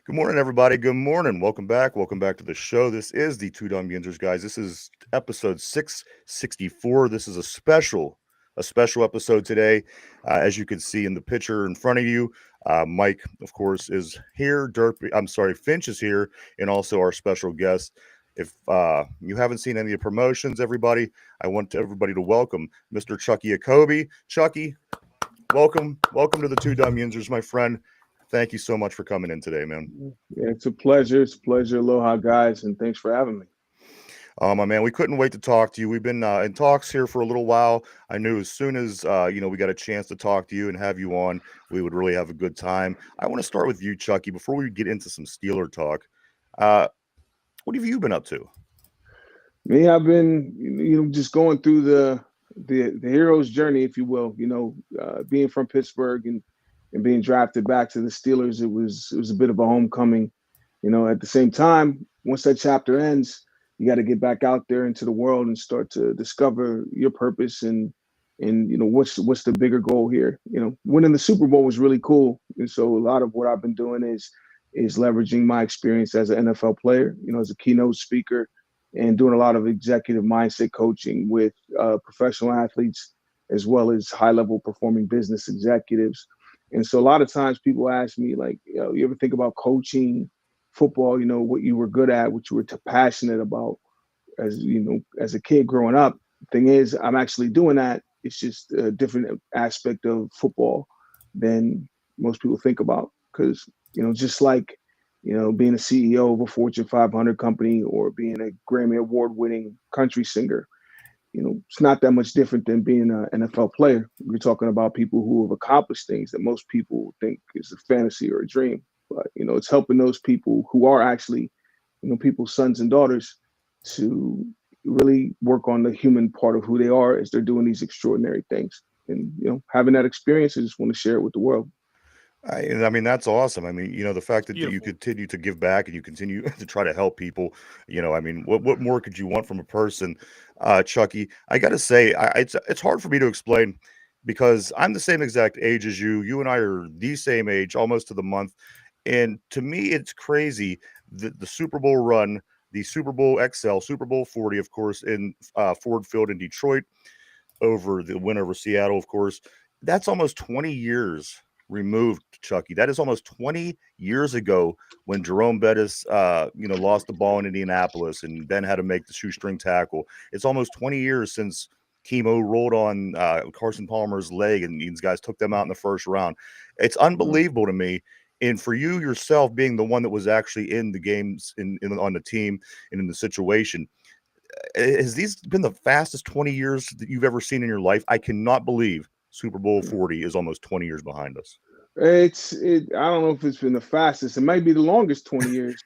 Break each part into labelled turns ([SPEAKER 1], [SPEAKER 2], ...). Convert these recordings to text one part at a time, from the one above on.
[SPEAKER 1] Good morning, everybody. Good morning. Welcome back. Welcome back to the show. This is the Two Dumb Yinzers, guys. This is episode 664. This is a special episode today. As you can see in the picture in front of you, Mike, of course, is here. Finch is here, and also our special guest. If you haven't seen any of the promotions, everybody, I want everybody to welcome Mr. Chukky Okobi. Chucky, welcome to the Two Dumb Yinzers, my friend. Thank you so much for coming in today, man.
[SPEAKER 2] Yeah, it's a pleasure. It's a pleasure. Aloha, guys, and thanks for having me.
[SPEAKER 1] My man, we couldn't wait to talk to you. We've been in talks here for a little while. I knew as soon as we got a chance to talk to you and have you on, we would really have a good time. I want to start with you, Chucky, before we get into some Steeler talk. Uh, what have you been up to?
[SPEAKER 2] Me, I've been, just going through the hero's journey, if you will. Being from Pittsburgh and being drafted back to the Steelers, it was a bit of a homecoming. At the same time, once that chapter ends, you got to get back out there into the world and start to discover your purpose and what's the bigger goal here. Winning the Super Bowl was really cool, and so a lot of what I've been doing is leveraging my experience as an NFL player, as a keynote speaker, and doing a lot of executive mindset coaching with professional athletes as well as high level performing business executives. And so a lot of times people ask me, like, you ever think about coaching football, what you were good at, what you were passionate about as a kid growing up. Thing is, I'm actually doing that. It's just a different aspect of football than most people think about. Because, just like, being a CEO of a Fortune 500 company or being a Grammy award winning country singer, it's not that much different than being an NFL player. We're talking about people who have accomplished things that most people think is a fantasy or a dream. But, it's helping those people who are actually, people's sons and daughters to really work on the human part of who they are as they're doing these extraordinary things. And, having that experience, I just want to share it with the world.
[SPEAKER 1] I mean, that's awesome. I mean, the fact that you
[SPEAKER 3] Beautiful.
[SPEAKER 1] continue to give back and you continue to try to help people, I mean, what more could you want from a person, Chucky? I got to say, it's hard for me to explain because I'm the same exact age as you. You and I are the same age, almost to the month. And to me, it's crazy the Super Bowl run, the Super Bowl XL, Super Bowl 40, of course, in Ford Field in Detroit over the win over Seattle, of course. That's almost 20 years removed, Chucky. That is almost 20 years ago when Jerome Bettis, lost the ball in Indianapolis and then had to make the shoestring tackle. It's almost 20 years since Chemo rolled on Carson Palmer's leg and these guys took them out in the first round. It's unbelievable to me. And for you yourself being the one that was actually in the games on the team and in the situation, has these been the fastest 20 years that you've ever seen in your life? I cannot believe Super Bowl 40 is almost 20 years behind us.
[SPEAKER 2] I don't know if it's been the fastest. It might be the longest 20 years.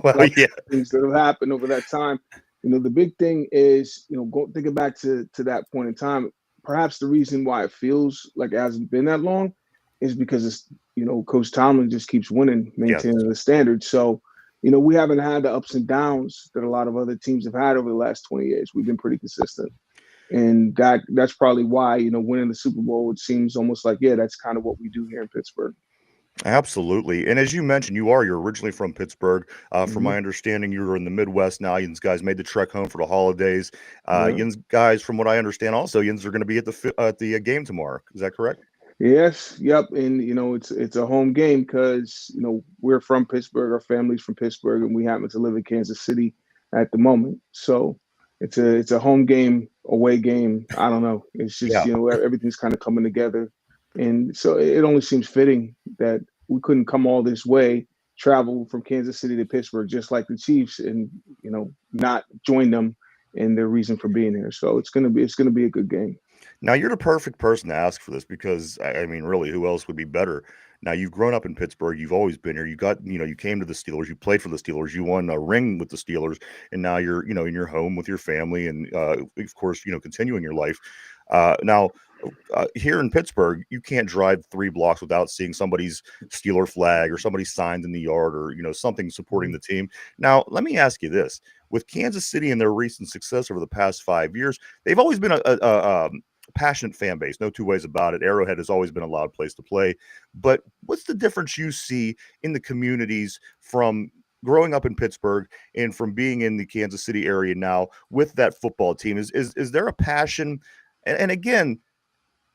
[SPEAKER 1] Well, yeah.
[SPEAKER 2] Things that have happened over that time. The big thing is, thinking back to that point in time, perhaps the reason why it feels like it hasn't been that long is because it's, Coach Tomlin just keeps winning,
[SPEAKER 1] Yes.
[SPEAKER 2] maintaining the standard. So, we haven't had the ups and downs that a lot of other teams have had over the last 20 years. We've been pretty consistent. And that's probably why, winning the Super Bowl, it seems almost like, yeah, that's kind of what we do here in Pittsburgh.
[SPEAKER 1] Absolutely. And as you mentioned, you're originally from Pittsburgh. From
[SPEAKER 2] Hmm.
[SPEAKER 1] my understanding, you were in the Midwest now. Yins guys made the trek home for the holidays.
[SPEAKER 2] Yeah.
[SPEAKER 1] Yins guys, from what I understand, also Yins are going to be at the game tomorrow. Is that correct?
[SPEAKER 2] Yes, yep, and it's a home game because we're from Pittsburgh, our family's from Pittsburgh, and we happen to live in Kansas City at the moment. So it's a home game, away game. I don't know. It's just
[SPEAKER 1] Yeah.
[SPEAKER 2] everything's kind of coming together, and so it only seems fitting that we couldn't come all this way, travel from Kansas City to Pittsburgh, just like the Chiefs, and not join them in their reason for being here. So it's gonna be a good game.
[SPEAKER 1] Now you're the perfect person to ask for this because I mean, really, who else would be better? Now you've grown up in Pittsburgh, you've always been here. You came to the Steelers, you played for the Steelers, you won a ring with the Steelers, and now you're, in your home with your family, and of course, continuing your life. Now, here in Pittsburgh, you can't drive 3 blocks without seeing somebody's Steeler flag or somebody signed in the yard or something supporting the team. Now, let me ask you this: with Kansas City and their recent success over the past 5 years, they've always been passionate fan base, no two ways about it. Arrowhead has always been a loud place to play. But what's the difference you see in the communities from growing up in Pittsburgh and from being in the Kansas City area now with that football team? Is there a passion? And again,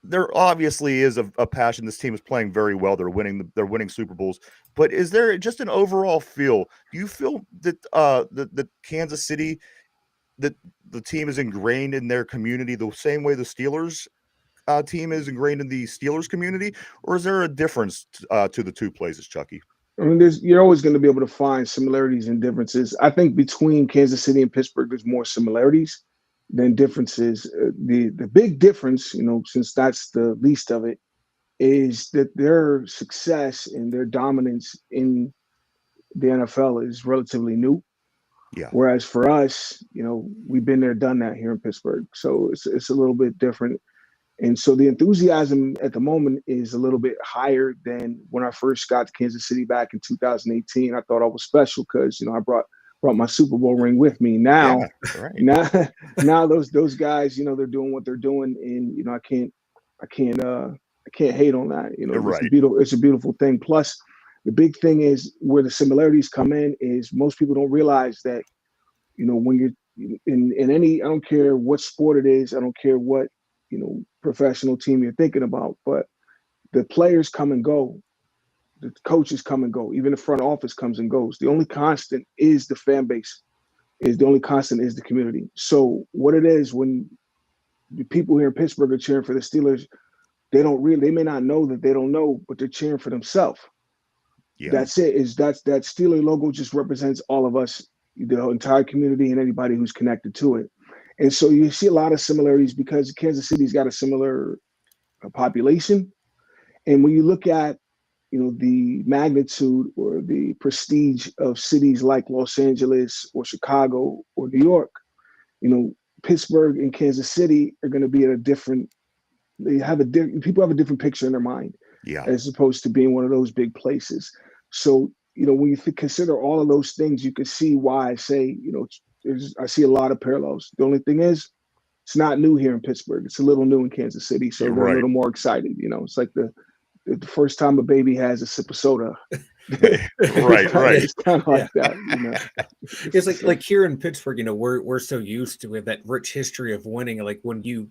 [SPEAKER 1] there obviously is a passion. This team is playing very well. They're winning Super Bowls. But is there just an overall feel? Do you feel that the Kansas City, that the team is ingrained in their community the same way the Steelers team is ingrained in the Steelers community, or is there a difference to the two places, Chucky?
[SPEAKER 2] I mean, you're always going to be able to find similarities and differences. I think between Kansas City and Pittsburgh, there's more similarities than differences. The big difference, since that's the least of it, is that their success and their dominance in the NFL is relatively new.
[SPEAKER 1] Yeah.
[SPEAKER 2] Whereas for us, we've been there, done that here in Pittsburgh. So it's a little bit different. And so the enthusiasm at the moment is a little bit higher than when I first got to Kansas City back in 2018. I thought I was special because, I brought my Super Bowl ring with me. Now, now those guys, they're doing what they're doing, and I can't hate on that. It's a beautiful thing. Plus, the big thing is where the similarities come in is most people don't realize that, when you're in any, I don't care what sport it is, I don't care what, professional team you're thinking about, but the players come and go, the coaches come and go, even the front office comes and goes. The only constant is the fan base, is the community. So what it is, when the people here in Pittsburgh are cheering for the Steelers, they may not know that they don't know, but they're cheering for themselves. Yeah. That's it. That Steeler logo just represents all of us, the entire community, and anybody who's connected to it. And so you see a lot of similarities because Kansas City's got a similar population. And when you look at, the magnitude or the prestige of cities like Los Angeles or Chicago or New York, Pittsburgh and Kansas City are going to be at a different, people have a different picture in their mind, as opposed to being one of those big places. So, when you consider all of those things, you can see why I say, I see a lot of parallels. The only thing is, it's not new here in Pittsburgh. It's a little new in Kansas City, so they're a little more excited. It's like the first time a baby has a sip of soda.
[SPEAKER 1] Right.
[SPEAKER 2] It's kind of like that.
[SPEAKER 3] It's like here in Pittsburgh, we're so used to that rich history of winning. Like when you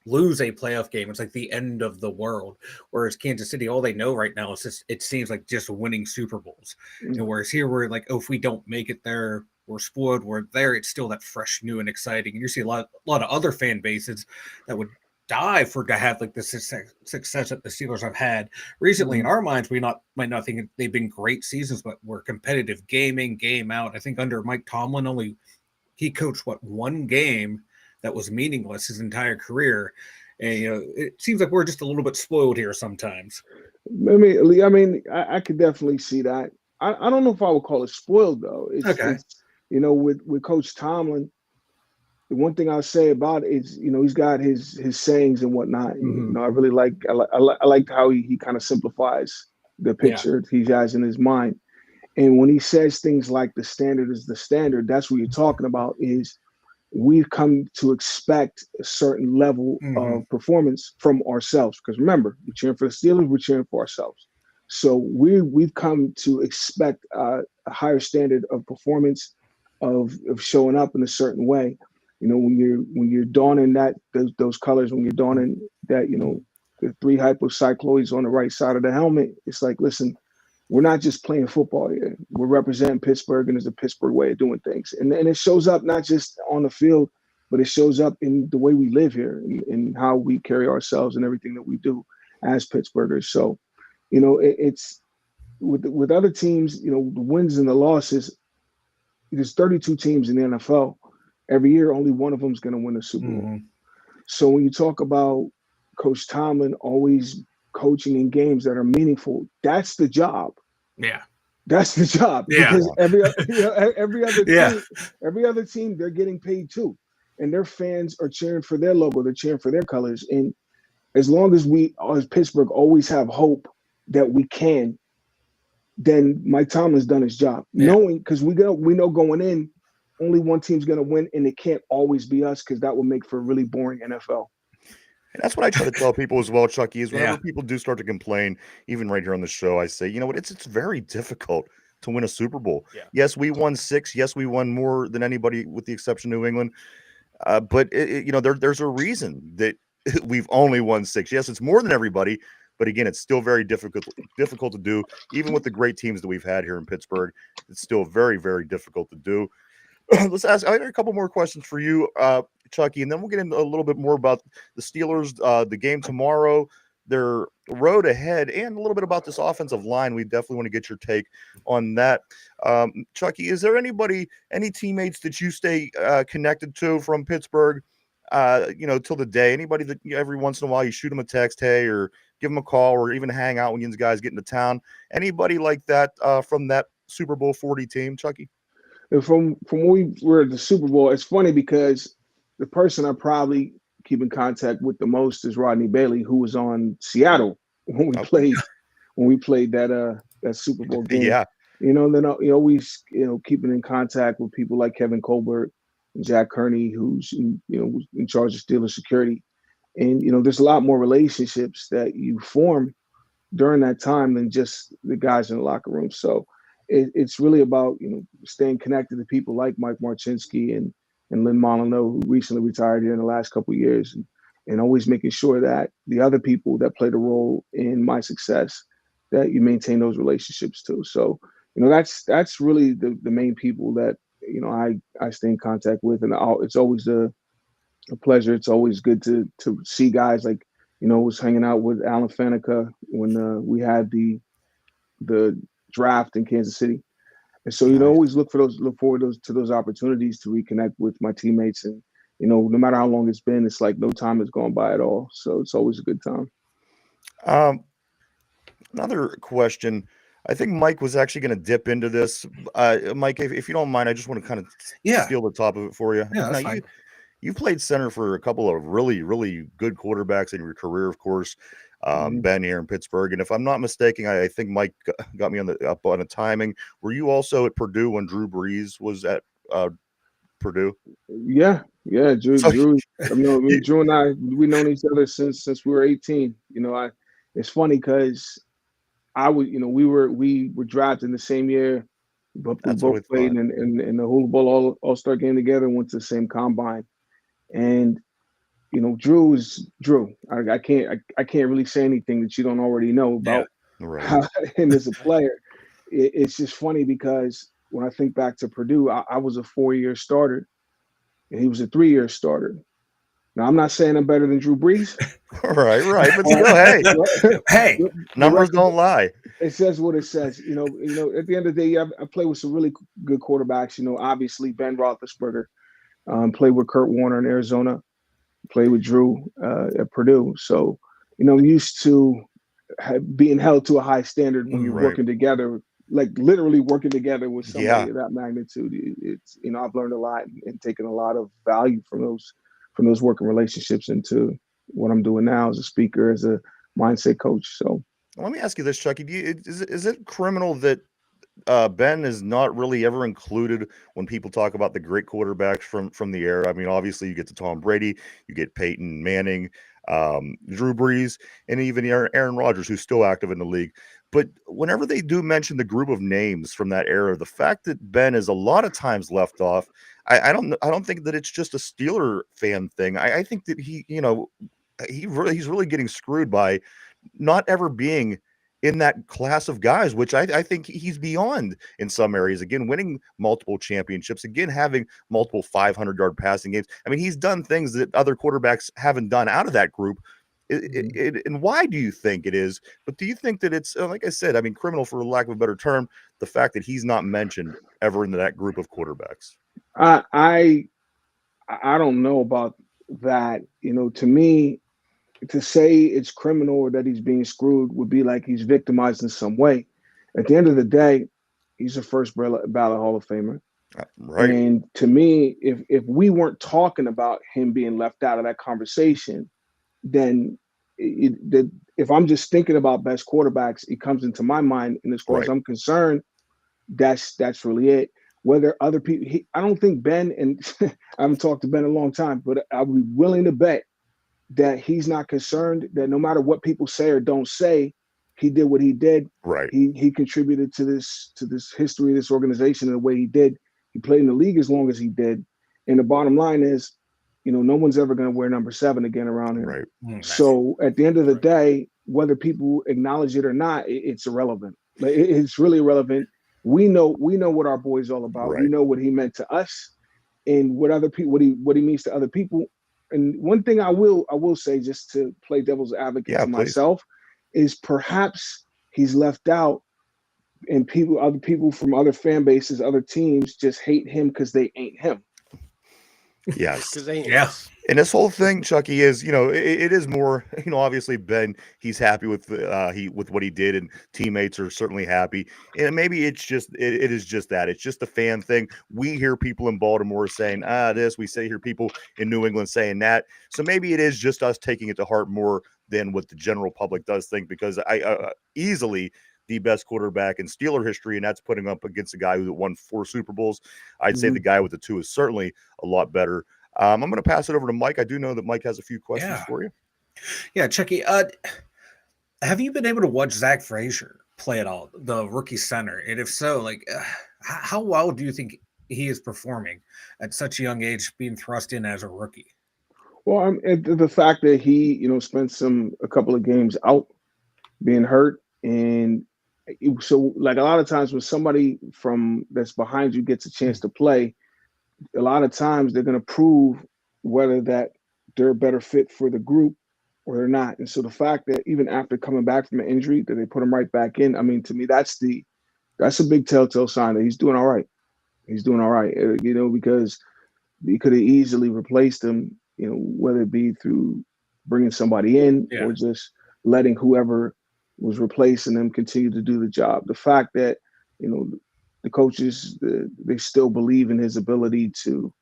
[SPEAKER 3] lose a playoff game, it's like the end of the world. Whereas Kansas City, all they know right now is just, it seems like just winning Super Bowls. Whereas here we're like, if we don't make it there, we're spoiled. We're there, it's still that fresh, new, and exciting. And you see a lot of other fan bases that would die to have like the success that the Steelers have had recently. In our minds, we might not think they've been great seasons, but we're competitive game out. I think under Mike Tomlin, he coached one game that was meaningless his entire career. And, it seems like we're just a little bit spoiled here sometimes.
[SPEAKER 2] I could definitely see that. I don't know if I would call it spoiled, though. It's with Coach Tomlin, the one thing I'll say about it is, he's got his sayings and whatnot. I really like how he kind of simplifies the picture he has in his mind. And when he says things like the standard is the standard, that's what you're talking about, is we've come to expect a certain level of performance from ourselves. Because remember, we're cheering for the Steelers, we're cheering for ourselves. So we've come to expect a higher standard of performance, of showing up in a certain way. When you're donning those colors, when you're donning that, the 3 hypocycloids on the right side of the helmet, it's like, listen, we're not just playing football here. We're representing Pittsburgh, and there's a Pittsburgh way of doing things. And it shows up not just on the field, but it shows up in the way we live here and how we carry ourselves and everything that we do as Pittsburghers. So, it's with other teams, the wins and the losses, there's 32 teams in the NFL. Every year, only one of them is going to win a Super Bowl. So when you talk about Coach Tomlin always coaching in games that are meaningful, that's the job.
[SPEAKER 3] Yeah,
[SPEAKER 2] that's the job.
[SPEAKER 3] Yeah,
[SPEAKER 2] because every other team, they're getting paid too, and their fans are cheering for their logo. They're cheering for their colors. And as long as we, as Pittsburgh, always have hope that we can, then Mike Tomlin's done his job. Knowing, because we know going in, only one team's going to win, and it can't always be us, because that will make for a really boring NFL.
[SPEAKER 1] And that's what I try to tell people as well, Chucky, is whenever
[SPEAKER 3] Yeah.
[SPEAKER 1] people do start to complain, even right here on the show, I say, you know what, it's very difficult to win a Super Bowl.
[SPEAKER 3] Yeah.
[SPEAKER 1] Yes, we won 6. Yes, we won more than anybody with the exception of New England. But there's a reason that we've only won 6. Yes, it's more than everybody, but again, it's still very difficult to do. Even with the great teams that we've had here in Pittsburgh, it's still very, very difficult to do. Let's ask. I got a couple more questions for you, Chucky, and then we'll get into a little bit more about the Steelers, the game tomorrow, their road ahead, and a little bit about this offensive line. We definitely want to get your take on that. Chucky, is there any teammates that you stay connected to from Pittsburgh? Till the day. Anybody that every once in a while you shoot them a text, hey, or give them a call, or even hang out when you guys get into town. Anybody like that from that Super Bowl 40 team, Chucky?
[SPEAKER 2] And from when we were at the Super Bowl, it's funny because the person I probably keep in contact with the most is Rodney Bailey, who was on Seattle when we played that Super Bowl game.
[SPEAKER 1] Yeah.
[SPEAKER 2] Then always keeping in contact with people like Kevin Colbert and Jack Kearney, who's in charge of Steelers security. And there's a lot more relationships that you form during that time than just the guys in the locker room. So it's really about staying connected to people like Mike Marchinsky and Lynn Molyneux, who recently retired here in the last couple of years, and always making sure that the other people that played a role in my success, that you maintain those relationships too. So that's really the main people that I stay in contact with, and it's always a pleasure. It's always good to see guys like was hanging out with Alan Faneca when we had the draft in Kansas City. And so,
[SPEAKER 1] Nice.
[SPEAKER 2] always look forward to those opportunities to reconnect with my teammates. And, no matter how long it's been, it's like no time has gone by at all. So it's always a good time.
[SPEAKER 1] Another question. I think Mike was actually going to dip into this. Mike, if you don't mind, I just want to kind of steal the top of it for you.
[SPEAKER 3] Yeah, that's fine.
[SPEAKER 1] You played center for a couple of really, really good quarterbacks in your career, of course. Ben here in Pittsburgh, and if I'm not mistaken, I think Mike got me up on a timing. Were you also at Purdue when Drew Brees was at Purdue?
[SPEAKER 2] Yeah, Drew.
[SPEAKER 1] So,
[SPEAKER 2] Drew and I, we've known each other since we were 18. It's funny because we were drafted in the same year, but we both played in the Hula Bowl All-Star game together and went to the same combine. And Drew is Drew. I can't really say anything that you don't already know about him as a player. It's just funny because when I think back to Purdue, I was a 4-year starter, and he was a 3-year starter. Now I'm not saying I'm better than Drew Brees.
[SPEAKER 1] right, but still, hey, numbers don't lie.
[SPEAKER 2] It says what it says. At the end of the day, I play with some really good quarterbacks. Obviously Ben Roethlisberger, played with Kurt Warner in Arizona. Play with Drew at Purdue. So, I'm used to being held to a high standard when you're working together, like literally working together with somebody of that magnitude. It's I've learned a lot and taken a lot of value from those working relationships into what I'm doing now as a speaker, as a mindset coach. So
[SPEAKER 1] let me ask you this, Chucky. Is it criminal that Ben is not really ever included when people talk about the great quarterbacks from the era? I mean, obviously you get to Tom Brady, you get Peyton Manning, Drew Brees, and even Aaron Rodgers, who's still active in the league. But whenever they do mention the group of names from that era, the fact that Ben is a lot of times left off, I don't think that it's just a Steeler fan thing. I think that he's really getting screwed by not ever being in that class of guys, which I think he's beyond in some areas. Again, winning multiple championships, again, having multiple 500-yard passing games. I mean, he's done things that other quarterbacks haven't done out of that group. And why do you think it is? But do you think that it's, like I said, I mean, criminal for lack of a better term, the fact that he's not mentioned ever into that group of quarterbacks?
[SPEAKER 2] I don't know about that. To me, to say it's criminal or that he's being screwed would be like he's victimized in some way. At the end of the day, he's a first ballot Hall of Famer.
[SPEAKER 1] Right.
[SPEAKER 2] And to me, if we weren't talking about him being left out of that conversation, then if I'm just thinking about best quarterbacks, it comes into my mind. And as far as I'm concerned, that's really it. Whether other people, I don't think Ben, and I haven't talked to Ben in a long time, but I would be willing to bet that he's not concerned, that no matter what people say or don't say, he did what he did.
[SPEAKER 1] Right.
[SPEAKER 2] He contributed to this history of this organization in the way he did. He played in the league as long as he did. And the bottom line is, no one's ever going to wear number 7 again around him.
[SPEAKER 1] Right.
[SPEAKER 2] So at the end of the day, whether people acknowledge it or not, it's irrelevant. Like, it's really irrelevant. We know what our boy's all about.
[SPEAKER 1] Right.
[SPEAKER 2] We know what he meant to us, and what other people, what he means to other people. And one thing I will say, just to play devil's advocate to myself, is perhaps he's left out, and other people from other fan bases, other teams, just hate him because they ain't him.
[SPEAKER 1] Yes.
[SPEAKER 3] Yeah.
[SPEAKER 1] And this whole thing, Chucky, is, it is more, obviously Ben, he's happy with with what he did, and teammates are certainly happy. And maybe it's just, it is just that. It's just a fan thing. We hear people in Baltimore saying, this, we hear people in New England saying that. So maybe it is just us taking it to heart more than what the general public does think, because I easily the best quarterback in Steeler history, and that's putting up against a guy who won 4 Super Bowls. I'd say the guy with the 2 is certainly a lot better. I'm going to pass it over to Mike. I do know that Mike has a few questions for you.
[SPEAKER 3] Yeah, Chucky, have you been able to watch Zach Frazier play at all, the rookie center? And if so, like, how well do you think he is performing at such a young age, being thrust in as a rookie?
[SPEAKER 2] Well, the fact that he, spent a couple of games out being hurt, and so like a lot of times when somebody from that's behind you gets a chance to play, a lot of times they're going to prove whether that they're a better fit for the group or they're not. And so the fact that even after coming back from an injury, that they put him right back in, I mean, to me, that's a big telltale sign that he's doing all right. He's doing all right, because he could have easily replaced him, whether it be through bringing somebody in or just letting whoever was replacing them continue to do the job. The fact that, the coaches, they still believe in his ability to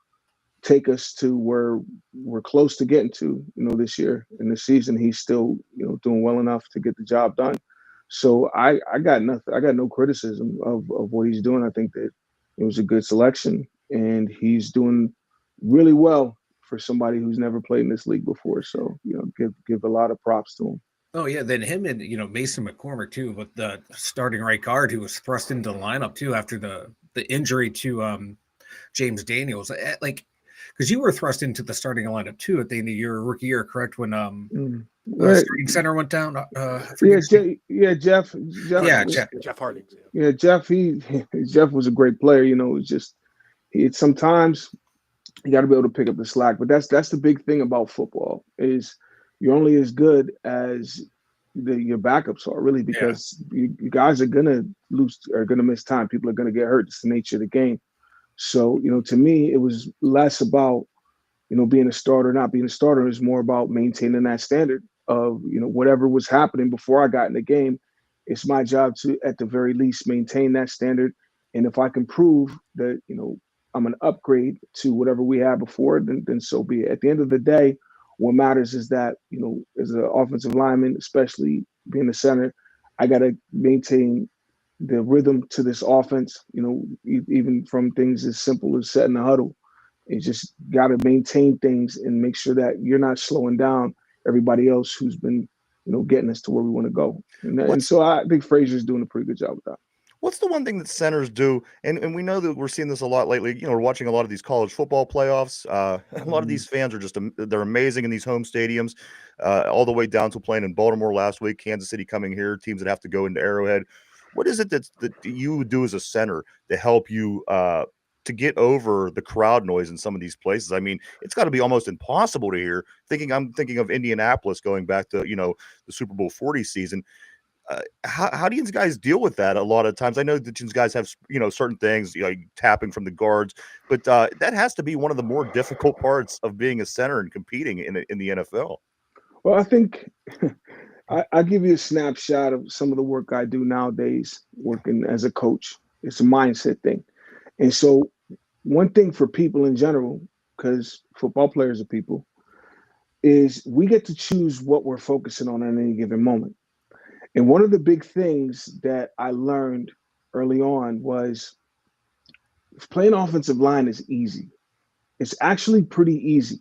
[SPEAKER 2] take us to where we're close to getting to, this year in this season. He's still, doing well enough to get the job done. So I got nothing. I got no criticism of what he's doing. I think that it was a good selection, and he's doing really well for somebody who's never played in this league before. So, give a lot of props to him.
[SPEAKER 3] Oh, yeah. Then him and, Mason McCormick, too, with the starting right guard, who was thrust into the lineup, too, after the injury to James Daniels. Like, because you were thrust into the starting lineup, too, at the end of your rookie year, correct? When starting center went down?
[SPEAKER 2] Jeff.
[SPEAKER 4] Jeff Harding.
[SPEAKER 2] Yeah, Jeff, Jeff was a great player. It's just sometimes you got to be able to pick up the slack. But that's the big thing about football is you're only as good as your backups are, really, because you guys are gonna miss time. People are gonna get hurt. It's the nature of the game. So, to me, it was less about, being a starter, not being a starter. It was more about maintaining that standard of, whatever was happening before I got in the game. It's my job to, at the very least, maintain that standard. And if I can prove that, I'm an upgrade to whatever we had before, then so be it. At the end of the day, what matters is that, as an offensive lineman, especially being the center, I got to maintain the rhythm to this offense, even from things as simple as setting the huddle. You just got to maintain things and make sure that you're not slowing down everybody else who's been, getting us to where we want to go. And so I think Frazier's doing a pretty good job with that.
[SPEAKER 1] What's the one thing that centers do? And we know that we're seeing this a lot lately. We're watching a lot of these college football playoffs. A lot of these fans are they're amazing in these home stadiums, all the way down to playing in Baltimore last week, Kansas City coming here, teams that have to go into Arrowhead. What is it that you do as a center to help you to get over the crowd noise in some of these places? I mean, it's got to be almost impossible to hear. I'm thinking of Indianapolis going back to, the Super Bowl 40 season. How do you guys deal with that? A lot of times, I know that you guys have, certain things, tapping from the guards, but that has to be one of the more difficult parts of being a center and competing in the NFL.
[SPEAKER 2] Well, I think I'll give you a snapshot of some of the work I do nowadays, working as a coach. It's a mindset thing. And so one thing for people in general, because football players are people, is we get to choose what we're focusing on at any given moment. And one of the big things that I learned early on was playing offensive line is easy. It's actually pretty easy.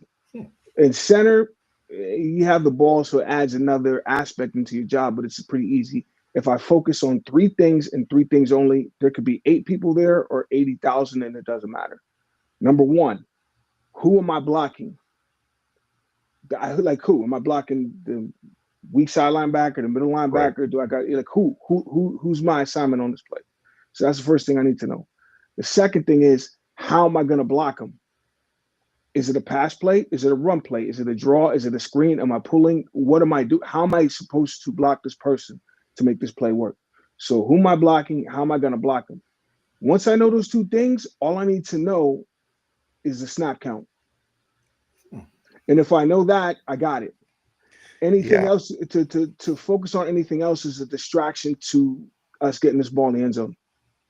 [SPEAKER 2] And center, you have the ball, so it adds another aspect into your job, but it's pretty easy. If I focus on 3 things and 3 things only, there could be 8 people there or 80,000, and it doesn't matter. Number one, who am I blocking? Like who? Am I blocking the weak side linebacker, the middle linebacker?
[SPEAKER 1] Right.
[SPEAKER 2] Do I got like who's my assignment on this play? So that's the first thing I need to know. The second thing is, how am I going to block them? Is it a pass play? Is it a run play? Is it a draw? Is it a screen? Am I pulling? What am I doing? How am I supposed to block this person to make this play work? So who am I blocking? How am I going to block them? Once I know those 2 things, all I need to know is the snap count. And if I know that, I got it. Anything else to focus on anything else is a distraction to us getting this ball in the end zone.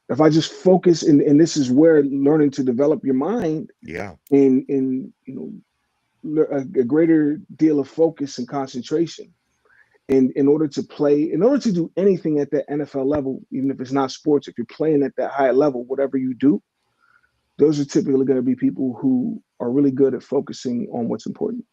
[SPEAKER 2] If I just focus, and this is where learning to develop your mind, in a greater deal of focus and concentration, in order to play, in order to do anything at the NFL level, even if it's not sports, if you're playing at that high level, whatever you do, those are typically going to be people who are really good at focusing on what's important.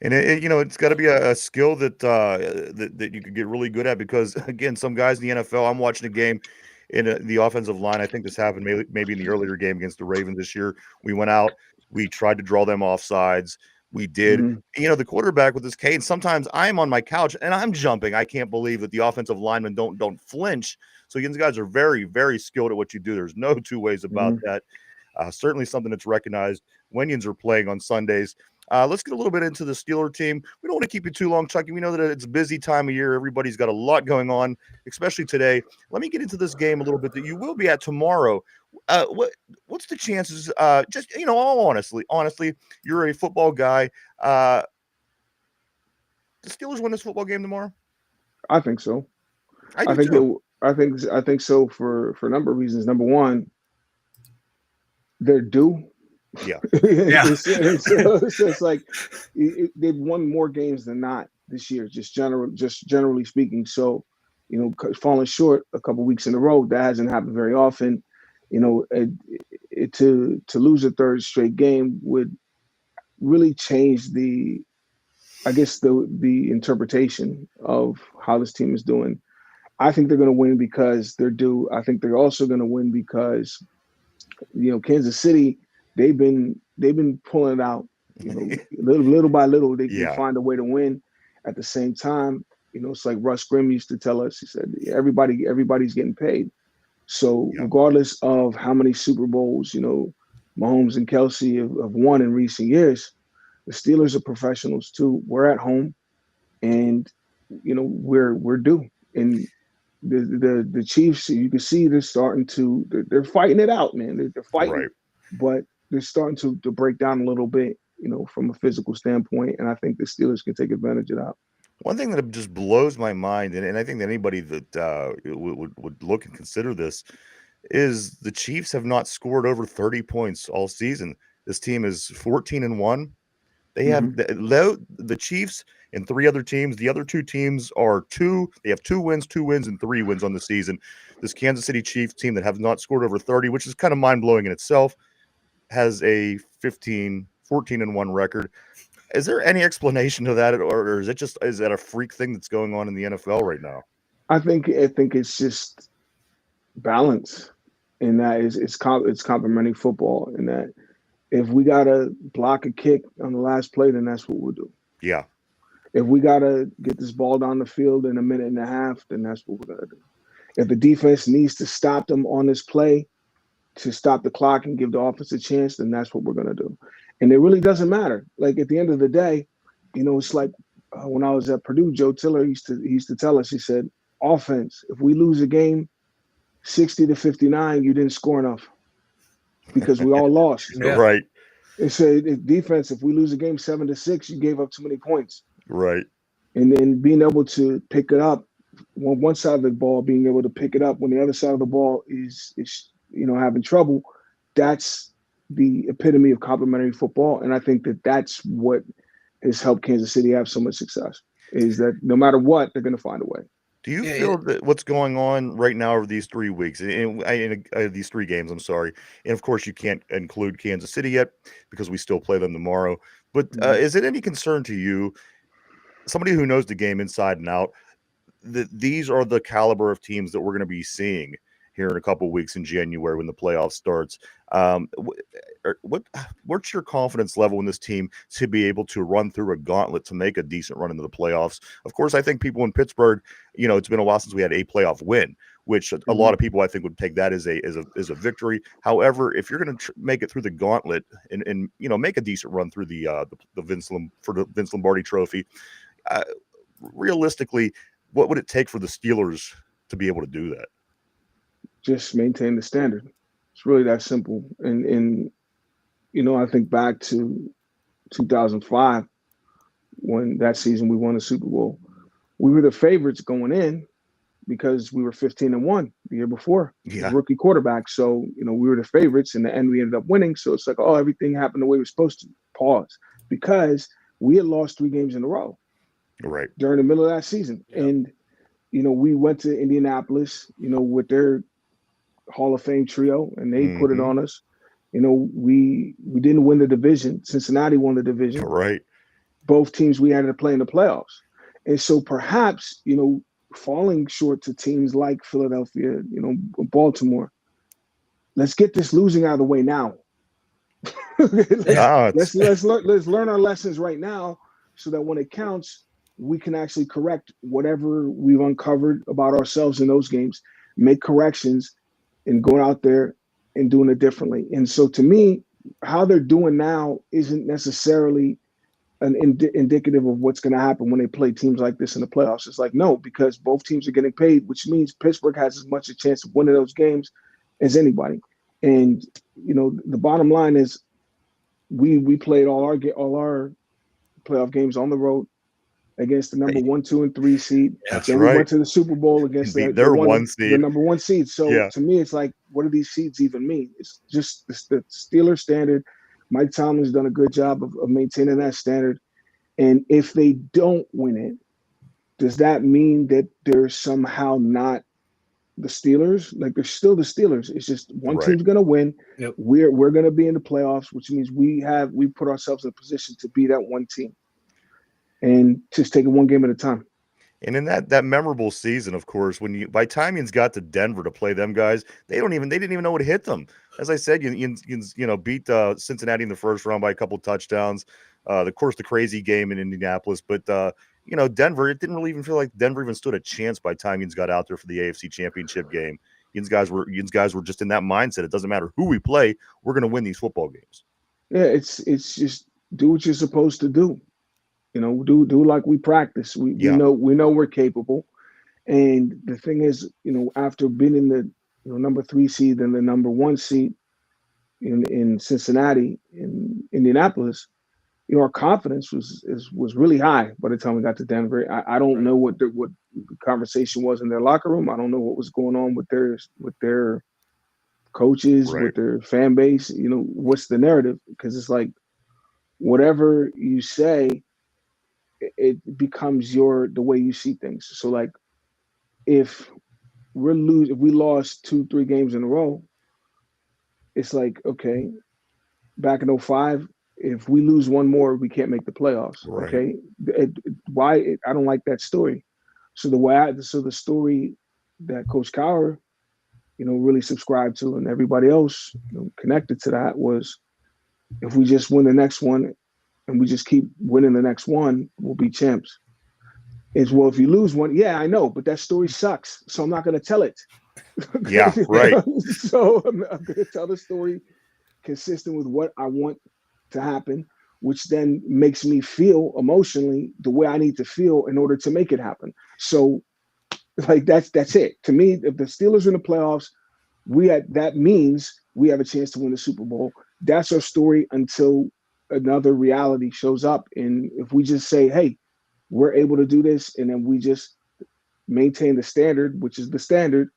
[SPEAKER 1] And it's got to be a skill that that you could get really good at, because again, some guys in the NFL, I'm watching a game in the offensive line. I think this happened maybe in the earlier game against the Ravens this year. We went out, we tried to draw them off sides. We did.
[SPEAKER 2] Mm-hmm.
[SPEAKER 1] The quarterback with this cane, sometimes I'm on my couch and I'm jumping. I can't believe that the offensive linemen don't flinch. So these guys are very, very skilled at what you do. There's no 2 ways about that. Certainly something that's recognized when Yins are playing on Sundays. Let's get a little bit into the Steeler team. We don't want to keep you too long, Chucky. We know that it's a busy time of year. Everybody's got a lot going on, especially today. Let me get into this game a little bit that you will be at tomorrow. What's the chances? Just all honestly, you're a football guy. The Steelers win this football game tomorrow?
[SPEAKER 2] I think so.
[SPEAKER 1] I think too.
[SPEAKER 2] I think so for a number of reasons. Number one, they're due.
[SPEAKER 1] Yeah.
[SPEAKER 2] It's like they've won more games than not this year, just generally speaking. So, falling short a couple weeks in a row, that hasn't happened very often. To lose a 3rd straight game would really change the interpretation of how this team is doing. I think they're going to win because they're due. I think they're also going to win because, Kansas City, they've been pulling it out, little by little. They find a way to win. At the same time, it's like Russ Grimm used to tell us. He said, everybody's getting paid. So regardless of how many Super Bowls, Mahomes and Kelsey have won in recent years, the Steelers are professionals too. We're at home, and we're due. And the Chiefs, you can see they're starting to they're fighting it out, man. They're fighting, but they're starting to break down a little bit, from a physical standpoint. And I think the Steelers can take advantage of that.
[SPEAKER 1] One thing that just blows my mind, and I think that anybody that would look and consider this, is the Chiefs have not scored over 30 points all season. This team is 14-1. They have the Chiefs and 3 other teams. The other 2 teams are 2. They have 2 wins, 2 wins, and 3 wins on the season. This Kansas City Chiefs team that have not scored over 30, which is kind of mind-blowing in itself, has a 14-1 record. Is there any explanation to that, or is that a freak thing that's going on in the NFL right now?
[SPEAKER 2] I think it's just balance, and that it's complementary football, and that if we gotta block a kick on the last play, then that's what we'll do.
[SPEAKER 1] Yeah.
[SPEAKER 2] If we gotta get this ball down the field in a minute and a half, then that's what we're gonna do. If the defense needs to stop them on this play to stop the clock and give the offense a chance, then that's what we're gonna do. And it really doesn't matter. Like at the end of the day, it's like when I was at Purdue, Joe Tiller used to tell us. He said, "Offense, if we lose a game 60-59, you didn't score enough because we all lost."
[SPEAKER 1] Right.
[SPEAKER 2] It said, "Defense, if we lose a game 7-6, you gave up too many points."
[SPEAKER 1] Right.
[SPEAKER 2] And then being able to pick it up, one side of the ball, being able to pick it up when the other side of the ball is having trouble, that's the epitome of complementary football. And I think that's what has helped Kansas City have so much success, is that no matter what, they're going to find a way.
[SPEAKER 1] Do you feel that what's going on right now over these 3 weeks, in these 3 games, I'm sorry, and of course you can't include Kansas City yet because we still play them tomorrow, But is it any concern to you, somebody who knows the game inside and out, that these are the caliber of teams that we're going to be seeing here in a couple of weeks in January when the playoff starts? What's your confidence level in this team to be able to run through a gauntlet to make a decent run into the playoffs? Of course, I think people in Pittsburgh, it's been a while since we had a playoff win, which a lot of people I think would take that as a victory. However, if you're going to make it through the gauntlet and make a decent run through the Vince Lombardi Trophy, realistically, what would it take for the Steelers to be able to do that?
[SPEAKER 2] Just maintain the standard. It's really that simple. And I think back to 2005 when that season we won the Super Bowl. We were the favorites going in because we were 15-1 the year before.
[SPEAKER 1] Yeah.
[SPEAKER 2] Rookie quarterback. So, we were the favorites. In the end, we ended up winning. So it's like, everything happened the way it was supposed to. Pause. Because we had lost 3 games in a row.
[SPEAKER 1] Right.
[SPEAKER 2] During the middle of that season. Yeah. And, we went to Indianapolis, with their Hall of Fame trio, and they put it on us. We didn't win the division. Cincinnati won the division.
[SPEAKER 1] Right.
[SPEAKER 2] Both teams we had to play in the playoffs. And so perhaps, falling short to teams like Philadelphia, Baltimore, let's get this losing out of the way now. let's learn our lessons right now so that when it counts, we can actually correct whatever we've uncovered about ourselves in those games, make corrections, and going out there and doing it differently. And so to me, how they're doing now isn't necessarily an indicative of what's going to happen when they play teams like this in the playoffs. It's like, no, because both teams are getting paid, which means Pittsburgh has as much a chance of winning those games as anybody. And, the bottom line is we played all our playoff games on the road against the number 1, 2, and 3 seed.
[SPEAKER 1] That's
[SPEAKER 2] then
[SPEAKER 1] right.
[SPEAKER 2] We went to the Super Bowl against the number 1 seed. So to me, it's like, what do these seeds even mean? It's just the Steelers standard. Mike Tomlin's done a good job of maintaining that standard. And if they don't win it, does that mean that they're somehow not the Steelers? Like, they're still the Steelers. It's just one team's going to win. Yep. We're going to be in the playoffs, which means we put ourselves in a position to be that one team. And just take it one game at a time.
[SPEAKER 1] And in that memorable season, of course, by time you got to Denver to play them guys, they didn't even know what hit them. As I said, you beat Cincinnati in the first round by a couple touchdowns. Of course, the crazy game in Indianapolis, but Denver, it didn't really even feel like Denver even stood a chance by time you got out there for the AFC Championship game. You guys were just in that mindset. It doesn't matter who we play, we're going to win these football games.
[SPEAKER 2] Yeah, it's just do what you're supposed to do. Do like we practice. We know we're capable. And the thing is, after being in the number 3 seed and the number 1 seed in Cincinnati, in Indianapolis, our confidence was really high by the time we got to Denver. I don't know what the conversation was in their locker room. I don't know what was going on with their coaches, with their fan base. What's the narrative? Because it's like, whatever you say, it becomes the way you see things. So like, if we lost 2-3 games in a row, it's like, okay, back in 2005, if we lose one more, we can't make the playoffs.
[SPEAKER 1] Right.
[SPEAKER 2] Okay. Why? I don't like that story. So the story that Coach Cowher, really subscribed to, and everybody else connected to that, was, if we just win the next one and we just keep winning the next one, we'll be champs. Is, well, if you lose one, yeah, I know, but that story sucks, so I'm not going to tell it.
[SPEAKER 1] Yeah, right.
[SPEAKER 2] So I'm going to tell the story consistent with what I want to happen, which then makes me feel emotionally the way I need to feel in order to make it happen. So, like, that's it. To me, if the Steelers are in the playoffs, that means we have a chance to win the Super Bowl. That's our story until another reality shows up. And if we just say, hey, we're able to do this, and then we just maintain the standard, which is the standard,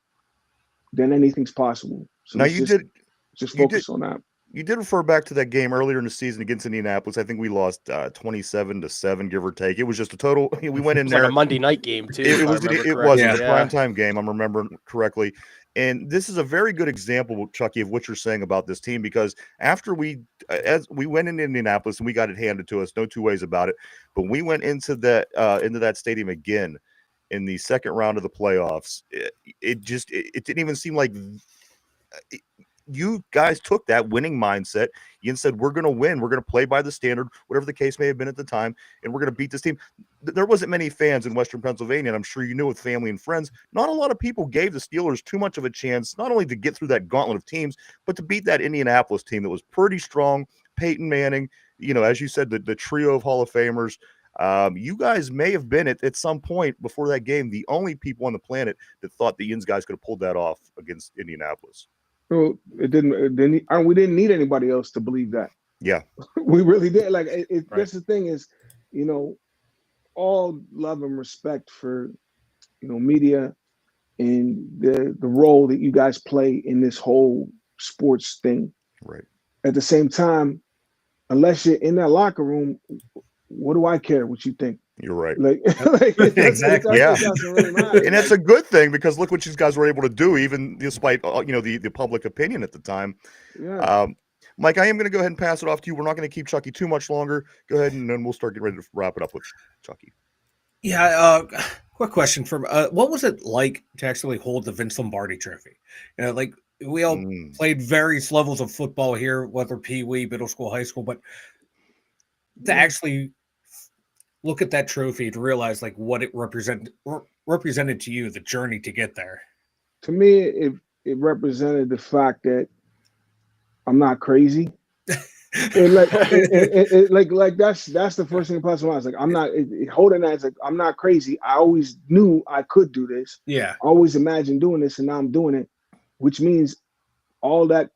[SPEAKER 2] then anything's possible. So
[SPEAKER 1] now
[SPEAKER 2] just focus on that.
[SPEAKER 1] You did refer back to that game earlier in the season against Indianapolis. I think we lost 27-7, give or take. It was just a total. We went in there.
[SPEAKER 4] Like a Monday night game too.
[SPEAKER 1] It was a
[SPEAKER 4] primetime
[SPEAKER 1] game. I'm remembering correctly. And this is a very good example, Chucky, of what you're saying about this team, because after as we went into Indianapolis and we got it handed to us, no two ways about it. But we went into that stadium again in the second round of the playoffs. It didn't even seem like you guys took that winning mindset and said, we're going to win. We're going to play by the standard, whatever the case may have been at the time, and we're going to beat this team. There wasn't many fans in Western Pennsylvania, and I'm sure you knew, with family and friends, not a lot of people gave the Steelers too much of a chance, not only to get through that gauntlet of teams, but to beat that Indianapolis team that was pretty strong. Peyton Manning, as you said, the trio of Hall of Famers. You guys may have been at some point before that game the only people on the planet that thought the Yins guys could have pulled that off against Indianapolis.
[SPEAKER 2] So we didn't need anybody else to believe that.
[SPEAKER 1] Yeah,
[SPEAKER 2] we really did. Like
[SPEAKER 3] Right.
[SPEAKER 2] That's the thing is, all love and respect for, media and the role that you guys play in this whole sports thing.
[SPEAKER 1] right.
[SPEAKER 2] At the same time, unless you're in that locker room, what do I care what you think?
[SPEAKER 1] You're right.
[SPEAKER 3] Exactly.
[SPEAKER 1] Yeah.
[SPEAKER 2] It doesn't really matter.
[SPEAKER 1] And that's a good thing, because look what these guys were able to do, even despite the public opinion at the time.
[SPEAKER 2] Yeah.
[SPEAKER 1] Mike, I am going to go ahead and pass it off to you. We're not going to keep Chucky too much longer. Go ahead, and then we'll start getting ready to wrap it up with Chucky.
[SPEAKER 3] Yeah, quick question from what was it like to actually hold the Vince Lombardi trophy? Like we all played various levels of football here, whether pee-wee, middle school, high school, but to actually look at that trophy to realize like what it represented to you, the journey to get there.
[SPEAKER 2] To me, it represented the fact that I'm not crazy. And like that's the first thing that pops in my mind. Like, I'm not holding that. It's like, I'm not crazy. I always knew I could do this.
[SPEAKER 3] Yeah.
[SPEAKER 2] I always imagined doing this, and now I'm doing it, which means all that,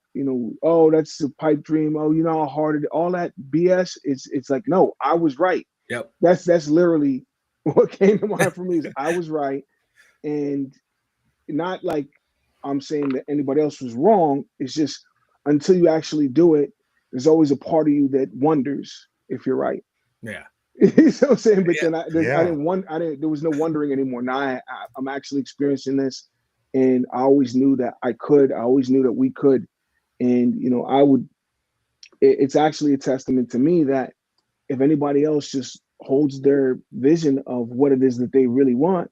[SPEAKER 2] oh, that's a pipe dream. Oh, you know how hard it, all that BS. It's like, no, I was right.
[SPEAKER 3] Yep.
[SPEAKER 2] That's literally what came to mind for me. Is I was right, and not like I'm saying that anybody else was wrong. It's just until you actually do it, there's always a part of you that wonders if you're right.
[SPEAKER 3] Yeah.
[SPEAKER 2] You know what I'm saying? But
[SPEAKER 3] Yeah.
[SPEAKER 2] then there was no wondering anymore. Now I'm actually experiencing this, and I always knew that I could. I always knew that we could, and I would. It's actually a testament to me that if anybody else just holds their vision of what it is that they really want,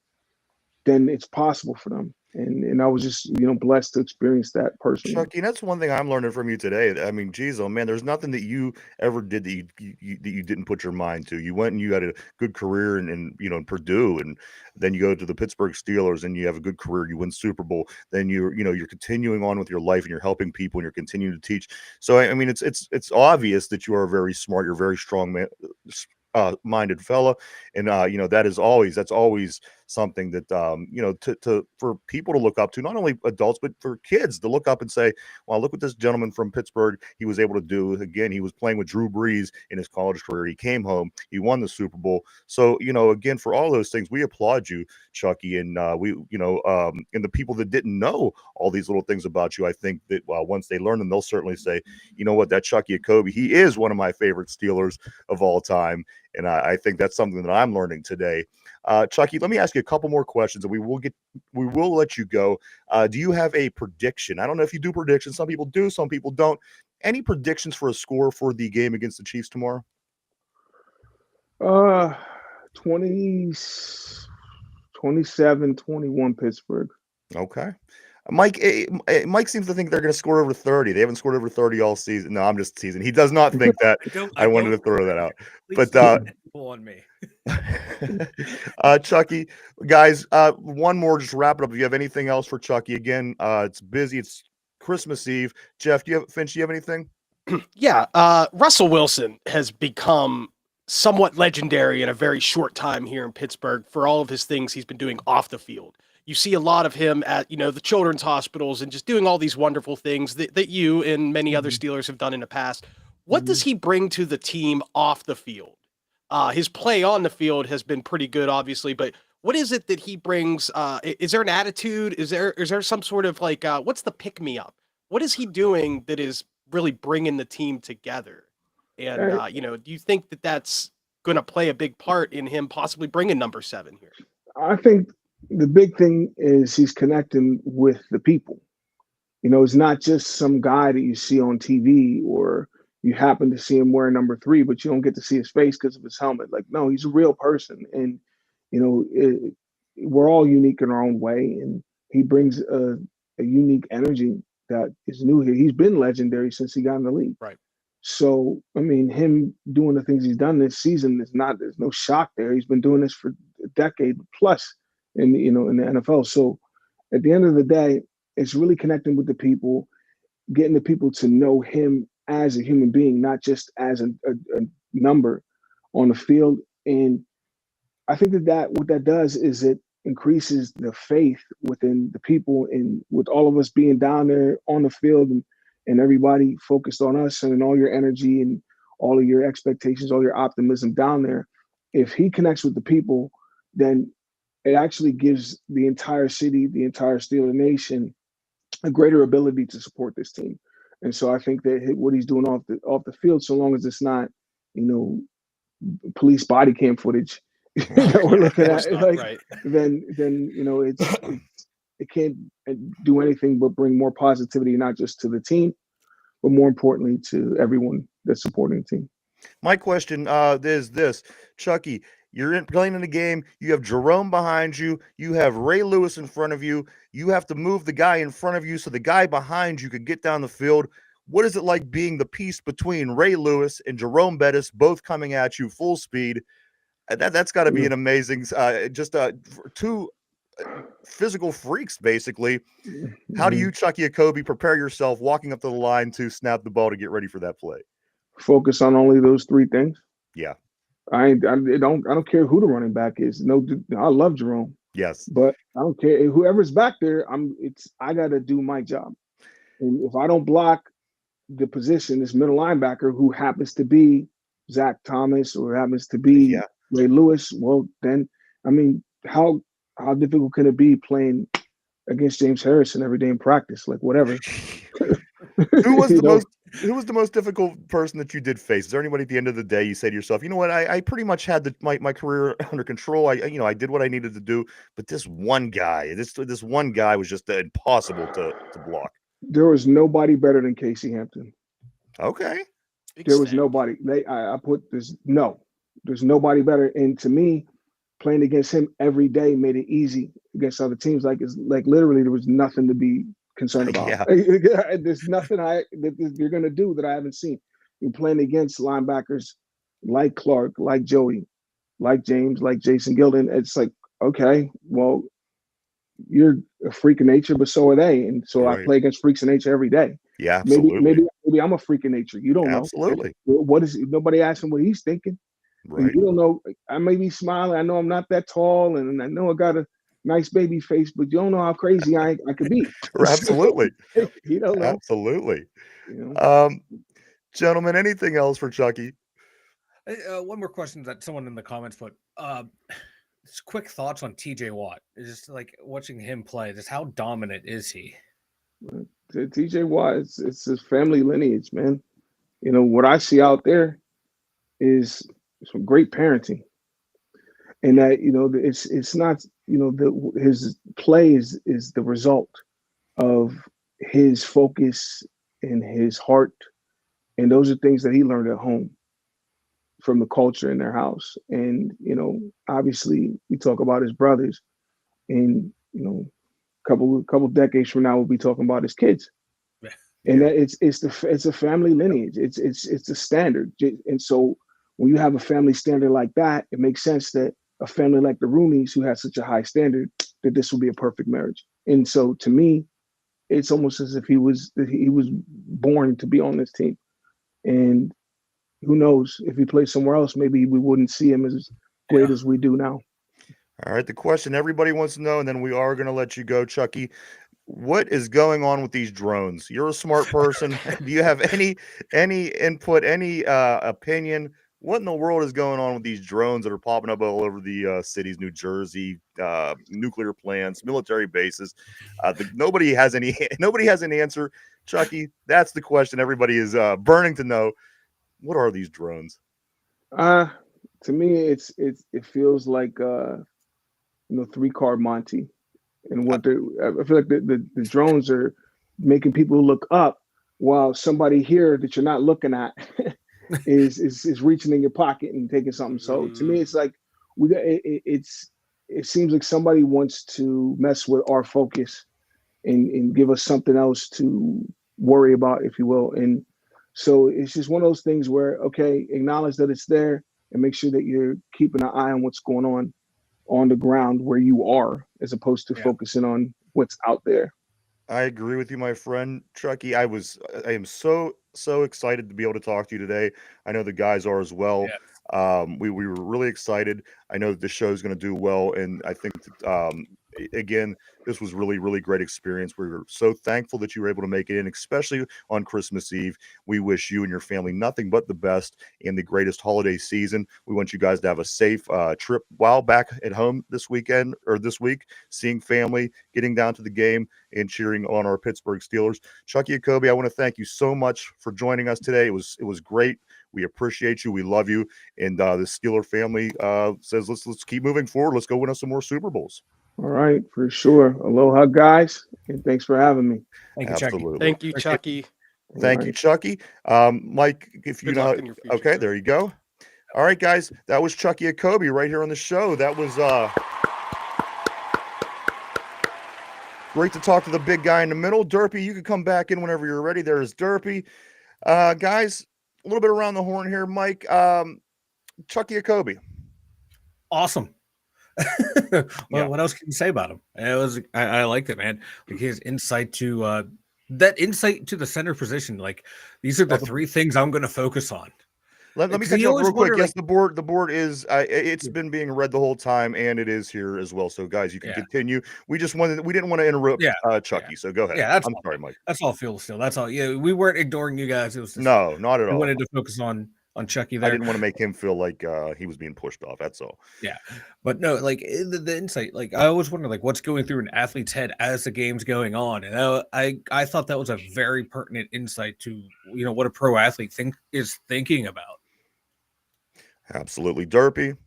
[SPEAKER 2] then it's possible for them. And I was just, blessed to experience that personally.
[SPEAKER 1] Chucky, that's one thing I'm learning from you today. I mean, geez, oh man, there's nothing that you ever did that you didn't put your mind to. You went and you had a good career in Purdue, and then you go to the Pittsburgh Steelers and you have a good career. You win Super Bowl. Then you're continuing on with your life, and you're helping people, and you're continuing to teach. So I mean, it's obvious that you are very smart. You're a very strong man. Minded fella, and that's always something that for people to look up to, not only adults but for kids to look up and say, well, look what this gentleman from Pittsburgh he was able to do. Again, he was playing with Drew Brees in his college career. He came home, he won the Super Bowl. So again, for all those things, we applaud you, Chucky, and and the people that didn't know all these little things about you, I think that once they learn them, they'll certainly say, you know what, that Chukky Okobi, he is one of my favorite Steelers of all time. And I think that's something that I'm learning today. Chucky, let me ask you a couple more questions, and we will let you go. Do you have a prediction? I don't know if you do predictions. Some people do, some people don't. Any predictions for a score for the game against the Chiefs tomorrow?
[SPEAKER 2] 27-21 Pittsburgh.
[SPEAKER 1] Okay. Mike seems to think they're going to score over 30. They haven't scored over 30 all season. No, I'm just teasing. He does not think that. I wanted to throw that out. But
[SPEAKER 3] on me.
[SPEAKER 1] Chucky, guys, one more, just wrap it up. If you have anything else for Chucky, again, it's busy. It's Christmas Eve. Jeff, Finch, do you have anything?
[SPEAKER 4] Yeah. Russell Wilson has become somewhat legendary in a very short time here in Pittsburgh for all of his things he's been doing off the field. You see a lot of him at, the children's hospitals and just doing all these wonderful things that you and many other Steelers have done in the past. What does he bring to the team off the field? His play on the field has been pretty good, obviously, but what is it that he brings? Is there an attitude? Is there some sort of like, what's the pick me up? What is he doing that is really bringing the team together? And, do you think that that's going to play a big part in him possibly bringing number 7 here?
[SPEAKER 2] I think The big thing is he's connecting with the people. It's not just some guy that you see on TV or you happen to see him wearing number 3, but you don't get to see his face because of his helmet. Like, no, he's a real person. And, we're all unique in our own way. And he brings a unique energy that is new here. He's been legendary since he got in the league.
[SPEAKER 4] Right.
[SPEAKER 2] So, I mean, him doing the things he's done this season there's no shock there. He's been doing this for a decade plus in the NFL. So at the end of the day, it's really connecting with the people, getting the people to know him as a human being, not just as a number on the field. And I think that what that does is it increases the faith within the people, and with all of us being down there on the field and everybody focused on us and all your energy and all of your expectations, all your optimism down there. If he connects with the people, then it actually gives the entire city, the entire Steeler Nation, a greater ability to support this team. And so I think that what he's doing off the field, so long as it's not, police body cam footage that we're looking at, like,
[SPEAKER 4] right.
[SPEAKER 2] then it can't do anything but bring more positivity, not just to the team, but more importantly to everyone that's supporting the team.
[SPEAKER 1] My question is this, Chucky. You're playing in a game. You have Jerome behind you. You have Ray Lewis in front of you. You have to move the guy in front of you so the guy behind you could get down the field. What is it like being the piece between Ray Lewis and Jerome Bettis, both coming at you full speed? That's got to be an amazing, two physical freaks, basically. How do you, Chukky Okobi, prepare yourself walking up to the line to snap the ball to get ready for that play?
[SPEAKER 2] Focus on only those 3 things.
[SPEAKER 1] Yeah.
[SPEAKER 2] I don't care who the running back is. No, I love Jerome.
[SPEAKER 1] Yes.
[SPEAKER 2] But I don't care whoever's back there. I got to do my job. And if I don't block the position, this middle linebacker who happens to be Zach Thomas or happens to be Ray Lewis, well, then, I mean, how difficult can it be playing against James Harrison every day in practice? Like, whatever.
[SPEAKER 1] Who was the most difficult person that you did face? Is there anybody at the end of the day you say to yourself, you know what, I pretty much had my career under control. I did what I needed to do, but this one guy was just impossible to block.
[SPEAKER 2] There was nobody better than Casey Hampton.
[SPEAKER 1] Okay.
[SPEAKER 2] There was nobody. There's nobody better. And to me, playing against him every day made it easy against other teams. Like literally there was nothing to be concerned about. Yeah. There's nothing that you're gonna do that I haven't seen. You're playing against linebackers like Clark, like Joey, like James, like Jason Gilden. It's like, okay, well, you're a freak of nature, but so are they. And so right. I play against freaks of nature every day.
[SPEAKER 1] Yeah, absolutely.
[SPEAKER 2] Maybe I'm a freak of nature. You don't know.
[SPEAKER 1] Absolutely.
[SPEAKER 2] Nobody asked him what he's thinking.
[SPEAKER 1] Right.
[SPEAKER 2] You don't know. I may be smiling. I know I'm not that tall, and I know I got a nice baby face, but you don't know how crazy I could be.
[SPEAKER 1] Absolutely.
[SPEAKER 2] You don't know.
[SPEAKER 1] Absolutely. Gentlemen, anything else for Chucky?
[SPEAKER 3] One more question that someone in the comments put. Just quick thoughts on TJ Watt. It's just like watching him play. Just how dominant is he?
[SPEAKER 2] TJ Watt, it's his family lineage, man. What I see out there is some great parenting, and that it's not his play is the result of his focus and his heart, and those are things that he learned at home from the culture in their house. And obviously we talk about his brothers, and couple decades from now we'll be talking about his kids. And that it's a family lineage. It's a standard. And so when you have a family standard like that, it makes sense that a family like the Rooneys, who has such a high standard, that this will be a perfect marriage. And so to me, it's almost as if he was born to be on this team. And who knows, if he plays somewhere else, maybe we wouldn't see him as great as we do now.
[SPEAKER 1] All right, the question everybody wants to know, and then we are going to let you go, Chucky. What is going on with these drones? You're a smart person. Do you have any input, any opinion? What in the world is going on with these drones that are popping up all over the cities, New Jersey, nuclear plants, military bases? Nobody has an answer. Chucky, that's the question everybody is burning to know. What are these drones?
[SPEAKER 2] To me, it feels like 3-card Monty. And I feel like the drones are making people look up while somebody here that you're not looking at is reaching in your pocket and taking something. So to me, it's like it seems like somebody wants to mess with our focus and give us something else to worry about, if you will. And so it's just one of those things where, okay, acknowledge that it's there and make sure that you're keeping an eye on what's going on the ground where you are, as opposed to focusing on what's out there.
[SPEAKER 1] I agree with you, my friend Chucky. I am so excited to be able to talk to you today. I know the guys are as well.
[SPEAKER 3] Yes.
[SPEAKER 1] We were really excited. I know that the show is going to do well, and I think that, again, this was really great experience. We were so thankful that you were able to make it in, especially on Christmas Eve. We wish you and your family nothing but the best in the greatest holiday season. We want you guys to have a safe trip while back at home this weekend or this week, seeing family, getting down to the game, and cheering on our Pittsburgh Steelers. Chukky Okobi, I want to thank you so much for joining us today. It was great. We appreciate you. We love you. And the Steeler family says, let's keep moving forward. Let's go win us some more Super Bowls.
[SPEAKER 2] All right, for sure. Aloha, guys, and thanks for having me.
[SPEAKER 3] Thank you, Chucky.
[SPEAKER 1] Absolutely.
[SPEAKER 4] Thank you, Chucky.
[SPEAKER 1] Thank you, Chucky. Mike, if you
[SPEAKER 4] Good
[SPEAKER 1] know,
[SPEAKER 4] luck in your future,
[SPEAKER 1] okay,
[SPEAKER 4] sir.
[SPEAKER 1] there you go. All right, guys, that was Chukky Okobi right here on the show. That was great to talk to the big guy in the middle. Derpy, you can come back in whenever you're ready. There's Derpy. Guys, a little bit around the horn here, Mike. Chukky Okobi.
[SPEAKER 3] Awesome. Well,
[SPEAKER 1] Yeah.
[SPEAKER 3] what else can you say about him? I liked it, man. Like his insight to that insight to the center position. Like these are the three things I'm going to focus on.
[SPEAKER 1] Let me
[SPEAKER 3] Because
[SPEAKER 1] cut
[SPEAKER 3] you
[SPEAKER 1] you off
[SPEAKER 3] always
[SPEAKER 1] real quick.
[SPEAKER 3] wonder,
[SPEAKER 1] Yes, the board is it's been being read the whole time, and it is here as well. So, guys, you can continue. We didn't want to interrupt Chucky. So go ahead.
[SPEAKER 3] Yeah, that's
[SPEAKER 1] I'm
[SPEAKER 3] all,
[SPEAKER 1] sorry,
[SPEAKER 3] man.
[SPEAKER 1] Mike.
[SPEAKER 3] That's all Phil still. That's all. Yeah, we weren't ignoring you guys. It was just,
[SPEAKER 1] No, not at
[SPEAKER 3] we
[SPEAKER 1] all.
[SPEAKER 3] wanted to focus on Chucky
[SPEAKER 1] I
[SPEAKER 3] there.
[SPEAKER 1] didn't want to make him feel like he was being pushed off. That's all.
[SPEAKER 3] Yeah, but no, like the insight. Like I always wonder, like what's going through an athlete's head as the game's going on, and I thought that was a very pertinent insight to what a pro athlete is thinking about.
[SPEAKER 1] Absolutely, Derpy.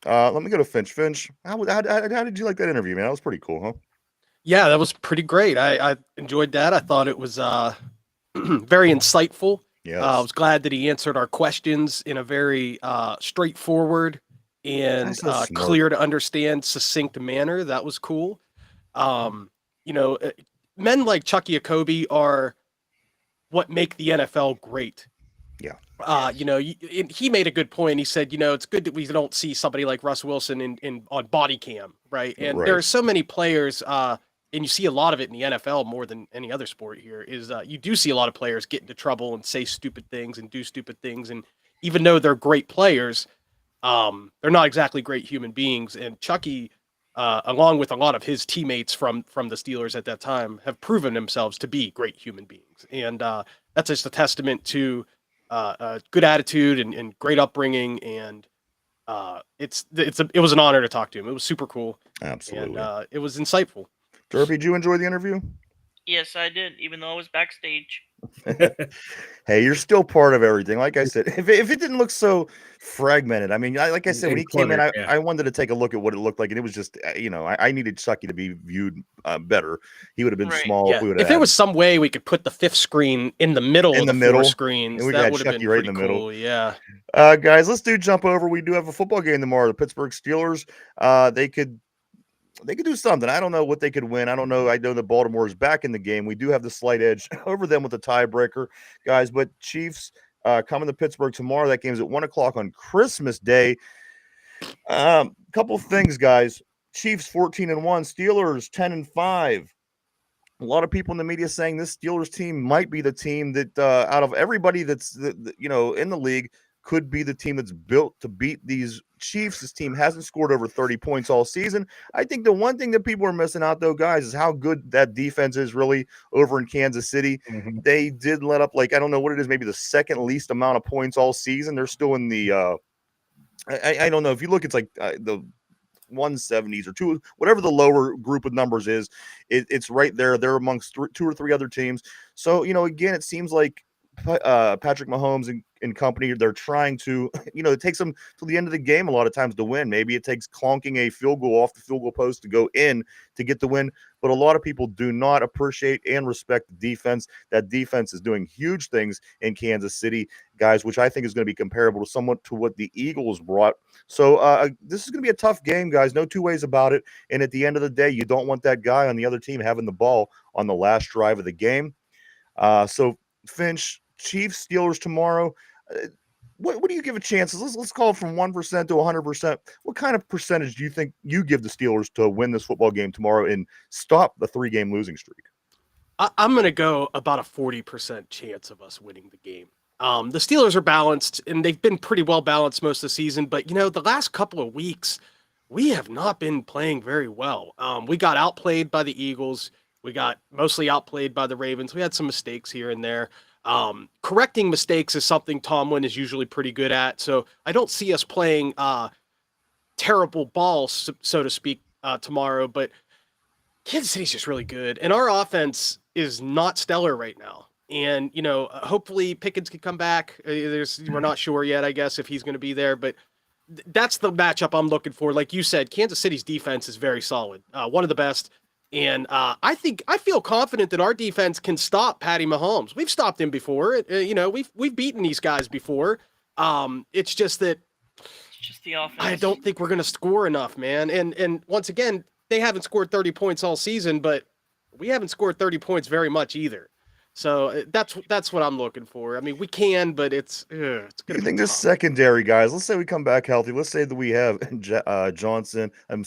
[SPEAKER 1] Let me go to Finch. Finch, how did you like that interview, man? That was pretty cool, huh?
[SPEAKER 4] Yeah, that was pretty great. I enjoyed that. I thought it was very insightful.
[SPEAKER 1] Yes.
[SPEAKER 4] I was glad that he answered our questions in a very straightforward and
[SPEAKER 1] That's so smart.
[SPEAKER 4] clear to understand, succinct manner. That was cool. Men like Chukky Okobi are what make the NFL great.
[SPEAKER 1] Yeah.
[SPEAKER 4] He made a good point. He said, it's good that we don't see somebody like Russ Wilson on body cam, right? And there are so many players, and you see a lot of it in the NFL more than any other sport here, is you do see a lot of players get into trouble and say stupid things and do stupid things. And even though they're great players, they're not exactly great human beings. And Chucky, along with a lot of his teammates from the Steelers at that time, have proven themselves to be great human beings. And that's just a testament to good attitude and great upbringing. And it was an honor to talk to him. It was super cool.
[SPEAKER 1] Absolutely.
[SPEAKER 4] And it was insightful.
[SPEAKER 1] Derpy, did you enjoy the interview?
[SPEAKER 5] Yes, I did, even though I was backstage.
[SPEAKER 1] Hey, you're still part of everything. Like I said, if it didn't look so fragmented, I mean, like I said, when he came in, I wanted to take a look at what it looked like, and it was just, I needed Chucky to be viewed better. He would have been small.
[SPEAKER 4] Yeah. If there was some way we could put the fifth screen in the middle of the four screens, that would have been
[SPEAKER 1] right
[SPEAKER 4] pretty
[SPEAKER 1] in the middle.
[SPEAKER 4] cool. Yeah.
[SPEAKER 1] Guys, let's jump over. We do have a football game tomorrow. The Pittsburgh Steelers. They could do something. I don't know what they could win. I don't know. I know that Baltimore is back in the game. We do have the slight edge over them with the tiebreaker, guys. But Chiefs coming to Pittsburgh tomorrow. That game's at 1:00 on Christmas Day. Couple things, guys. Chiefs 14-1, Steelers 10-5. A lot of people in the media saying this Steelers team might be the team that, out of everybody that's in the league, could be the team that's built to beat these Chiefs. This team hasn't scored over 30 points all season. I think the one thing that people are missing out, though, guys, is how good that defense is really over in Kansas City. Mm-hmm. They did let up, I don't know what it is, maybe the second least amount of points all season. They're still in the I don't know. If you look, it's the 170s or two, whatever the lower group of numbers is, it's right there. They're amongst two or three other teams. So, again, it seems like Patrick Mahomes and company, they're trying to, it takes them till the end of the game a lot of times to win. Maybe it takes clonking a field goal off the field goal post to go in to get the win. But a lot of people do not appreciate and respect the defense. That defense is doing huge things in Kansas City, guys, which I think is going to be comparable to somewhat to what the Eagles brought. So this is going to be a tough game, guys. No two ways about it. And at the end of the day, you don't want that guy on the other team having the ball on the last drive of the game. So Finch, Chiefs, Steelers tomorrow. What do you give a chance? Let's call it from 1% to 100%. What kind of percentage do you think you give the Steelers to win this football game tomorrow and stop the 3-game losing streak?
[SPEAKER 4] I'm going to go about a 40% chance of us winning the game. The Steelers are balanced, and they've been pretty well balanced most of the season. But, the last couple of weeks, we have not been playing very well. We got outplayed by the Eagles. We got mostly outplayed by the Ravens. We had some mistakes here and there. Correcting mistakes is something Tomlin is usually pretty good at. So I don't see us playing terrible ball, so to speak, tomorrow. But Kansas City's just really good. And our offense is not stellar right now. And, hopefully Pickens can come back. We're not sure yet, I guess, if he's going to be there. But that's the matchup I'm looking for. Like you said, Kansas City's defense is very solid. One of the best. And I feel confident that our defense can stop Patty Mahomes. We've stopped him before. We've beaten these guys before. It's just that
[SPEAKER 5] It's just the offense.
[SPEAKER 4] I don't think we're going to score enough, man. And once again, they haven't scored 30 points all season, but we haven't scored 30 points very much either. So that's what I'm looking for. I mean, we can, but it's going to be
[SPEAKER 1] You think
[SPEAKER 4] tough.
[SPEAKER 1] this secondary, guys, let's say we come back healthy. Let's say that we have Jackson and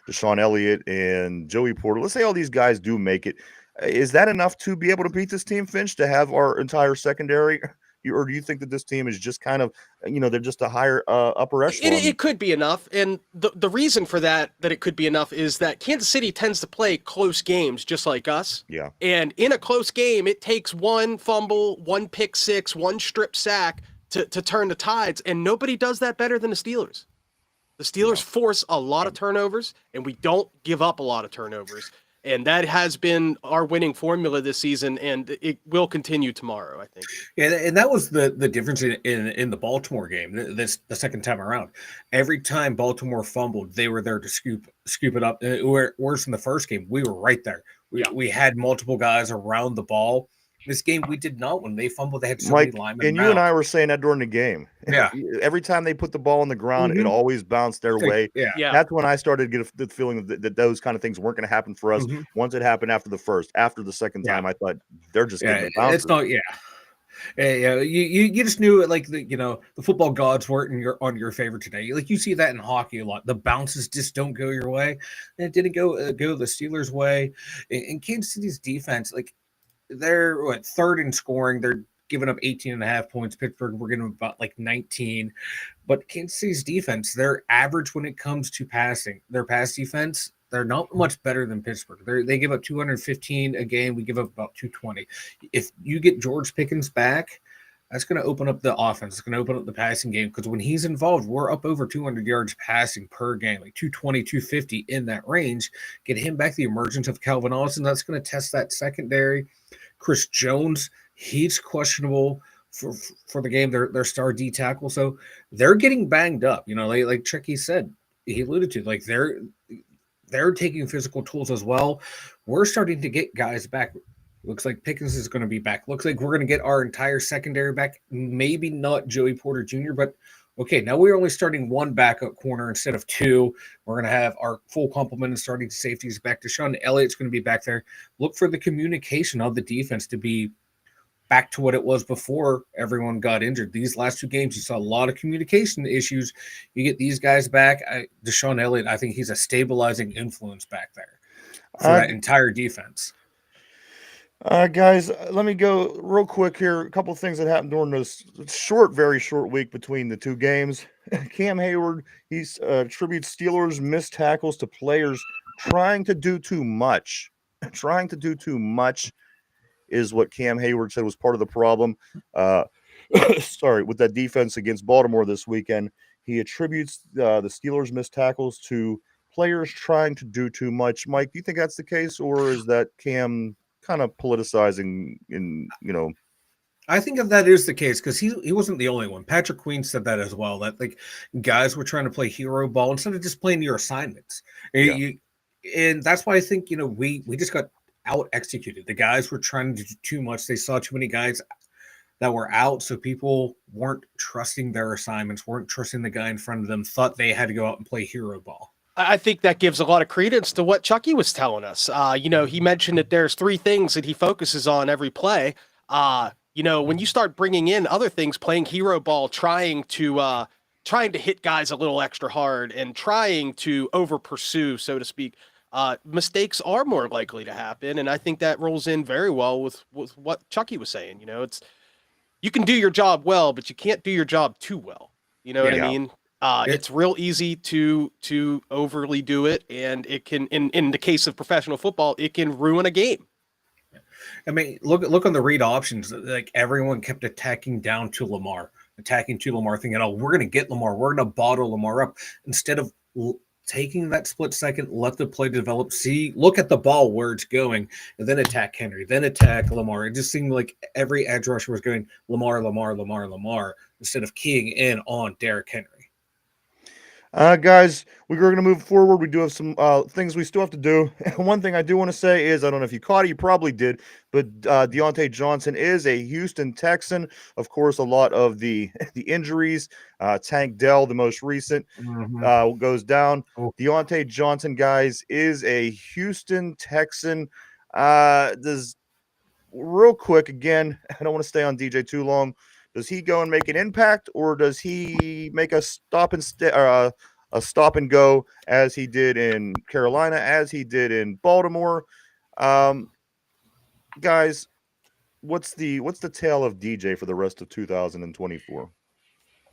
[SPEAKER 1] Deshaun Elliott and Joey Porter. Let's say all these guys do make it. Is that enough to be able to beat this team, Finch, to have our entire secondary? Or do you think that this team is just kind of, they're just a higher upper echelon?
[SPEAKER 4] It could be enough. And the reason for that it could be enough is that Kansas City tends to play close games just like us.
[SPEAKER 1] Yeah.
[SPEAKER 4] And in a close game, it takes one fumble, one pick six, one strip sack to turn the tides. And nobody does that better than the Steelers. The Steelers force a lot of turnovers, and we don't give up a lot of turnovers. And that has been our winning formula this season, and it will continue tomorrow, I think.
[SPEAKER 3] Yeah, and that was the difference in the Baltimore game. The second time around, every time Baltimore fumbled, they were there to scoop it up. Whereas in the first game, we were right there. We had multiple guys around the ball. This game, we did not. When they fumbled, they had so many linemen.
[SPEAKER 1] And you and I were saying that during the game.
[SPEAKER 3] Yeah.
[SPEAKER 1] Every time they put the ball on the ground, it always bounced their way.
[SPEAKER 3] Yeah.
[SPEAKER 1] That's when I started to get the feeling that those kind of things weren't going to happen for us. Once it happened after the first. After the second time, I thought they're just getting the bounces.
[SPEAKER 3] It's not. Yeah. You just knew it. Like the football gods weren't on your favor today. Like you see that in hockey a lot. The bounces just don't go your way, and it didn't go the Steelers' way. In Kansas City's defense, like. They're third in scoring. They're giving up 18.5 points. Pittsburgh, we're getting about 19. But Kansas City's defense, they're average when it comes to passing. Their pass defense, they're not much better than Pittsburgh. They give up 215 a game. We give up about 220. If you get George Pickens back, that's going to open up the offense. It's going to open up the passing game because when he's involved, we're up over 200 yards passing per game, 220, 250 in that range. Get him back, the emergence of Calvin Austin, that's going to test that secondary. Chris Jones, he's questionable for the game. Their star D tackle, so they're getting banged up. Like Chucky said, he alluded to, they're taking physical tools as well. We're starting to get guys back. Looks like Pickens is going to be back. Looks like we're going to get our entire secondary back. Maybe not Joey Porter Jr., but okay, now we're only starting one backup corner instead of two. We're going to have our full complement of starting safeties back. Deshaun Elliott's going to be back there. Look for the communication of the defense to be back to what it was before everyone got injured. These last two games, you saw a lot of communication issues. You get these guys back. Deshaun Elliott, I think he's a stabilizing influence back there for that entire defense.
[SPEAKER 1] Guys, let me go real quick here. A couple of things that happened during this very short week between the two games. Cam Hayward, he attributes Steelers' missed tackles to players trying to do too much. Trying to do too much is what Cam Hayward said was part of the problem. With that defense against Baltimore this weekend. He attributes the Steelers' missed tackles to players trying to do too much. Mike, do you think that's the case, or is that Cam kind of politicizing
[SPEAKER 3] I think if that is the case, because he wasn't the only one. Patrick Queen said that as well. That like guys were trying to play hero ball instead of just playing your assignments. And that's why I think we just got out executed. The guys were trying to do too much. They saw too many guys that were out, so people weren't trusting their assignments, weren't trusting the guy in front of them. Thought they had to go out and play hero ball.
[SPEAKER 4] I think that gives a lot of credence to what Chucky was telling us. He mentioned that there's 3 things that he focuses on every play. When you start bringing in other things, playing hero ball, trying to hit guys a little extra hard and trying to over pursue, so to speak, mistakes are more likely to happen. And I think that rolls in very well with what Chucky was saying. You can do your job well, but you can't do your job too well. You know what I mean? It's real easy to overly do it, and it can, in the case of professional football, it can ruin a game.
[SPEAKER 3] I mean, look on the read options. Like everyone kept attacking down to Lamar, thinking, "Oh, we're going to get Lamar. We're going to bottle Lamar up." Instead of taking that split second, let the play develop. Look at the ball where it's going, and then attack Henry, then attack Lamar. It just seemed like every edge rusher was going Lamar, instead of keying in on Derrick Henry.
[SPEAKER 1] Guys, we're going to move forward. We do have some things we still have to do. One thing I do want to say is, I don't know if you caught it, you probably did, but Deontay Johnson is a Houston Texan. Of course, a lot of the injuries, Tank Dell, the most recent, goes down. Deontay Johnson, guys, is a Houston Texan. Real quick, again, I don't want to stay on DJ too long. Does he go and make an impact, or does he make a stop and go as he did in Carolina, as he did in Baltimore? Guys, what's the tale of DJ for the rest of 2024?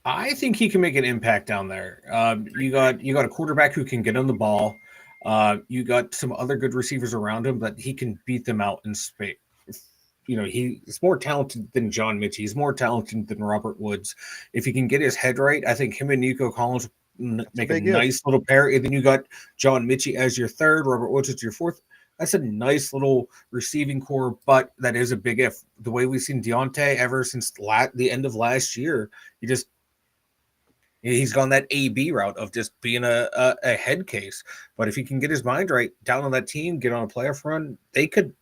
[SPEAKER 3] I think he can make an impact down there. You got a quarterback who can get on the ball. You got some other good receivers around him that he can beat them out in space. He's more talented than John Mitchell. He's more talented than Robert Woods. If he can get his head right, I think him and Nico Collins make a nice little pair. And then you got John Mitchell as your third, Robert Woods as your fourth. That's a nice little receiving core, but that is a big if. The way we've seen Deontay ever since the end of last year, he's gone that AB route of just being a head case. But if he can get his mind right down on that team, get on a playoff run, they could.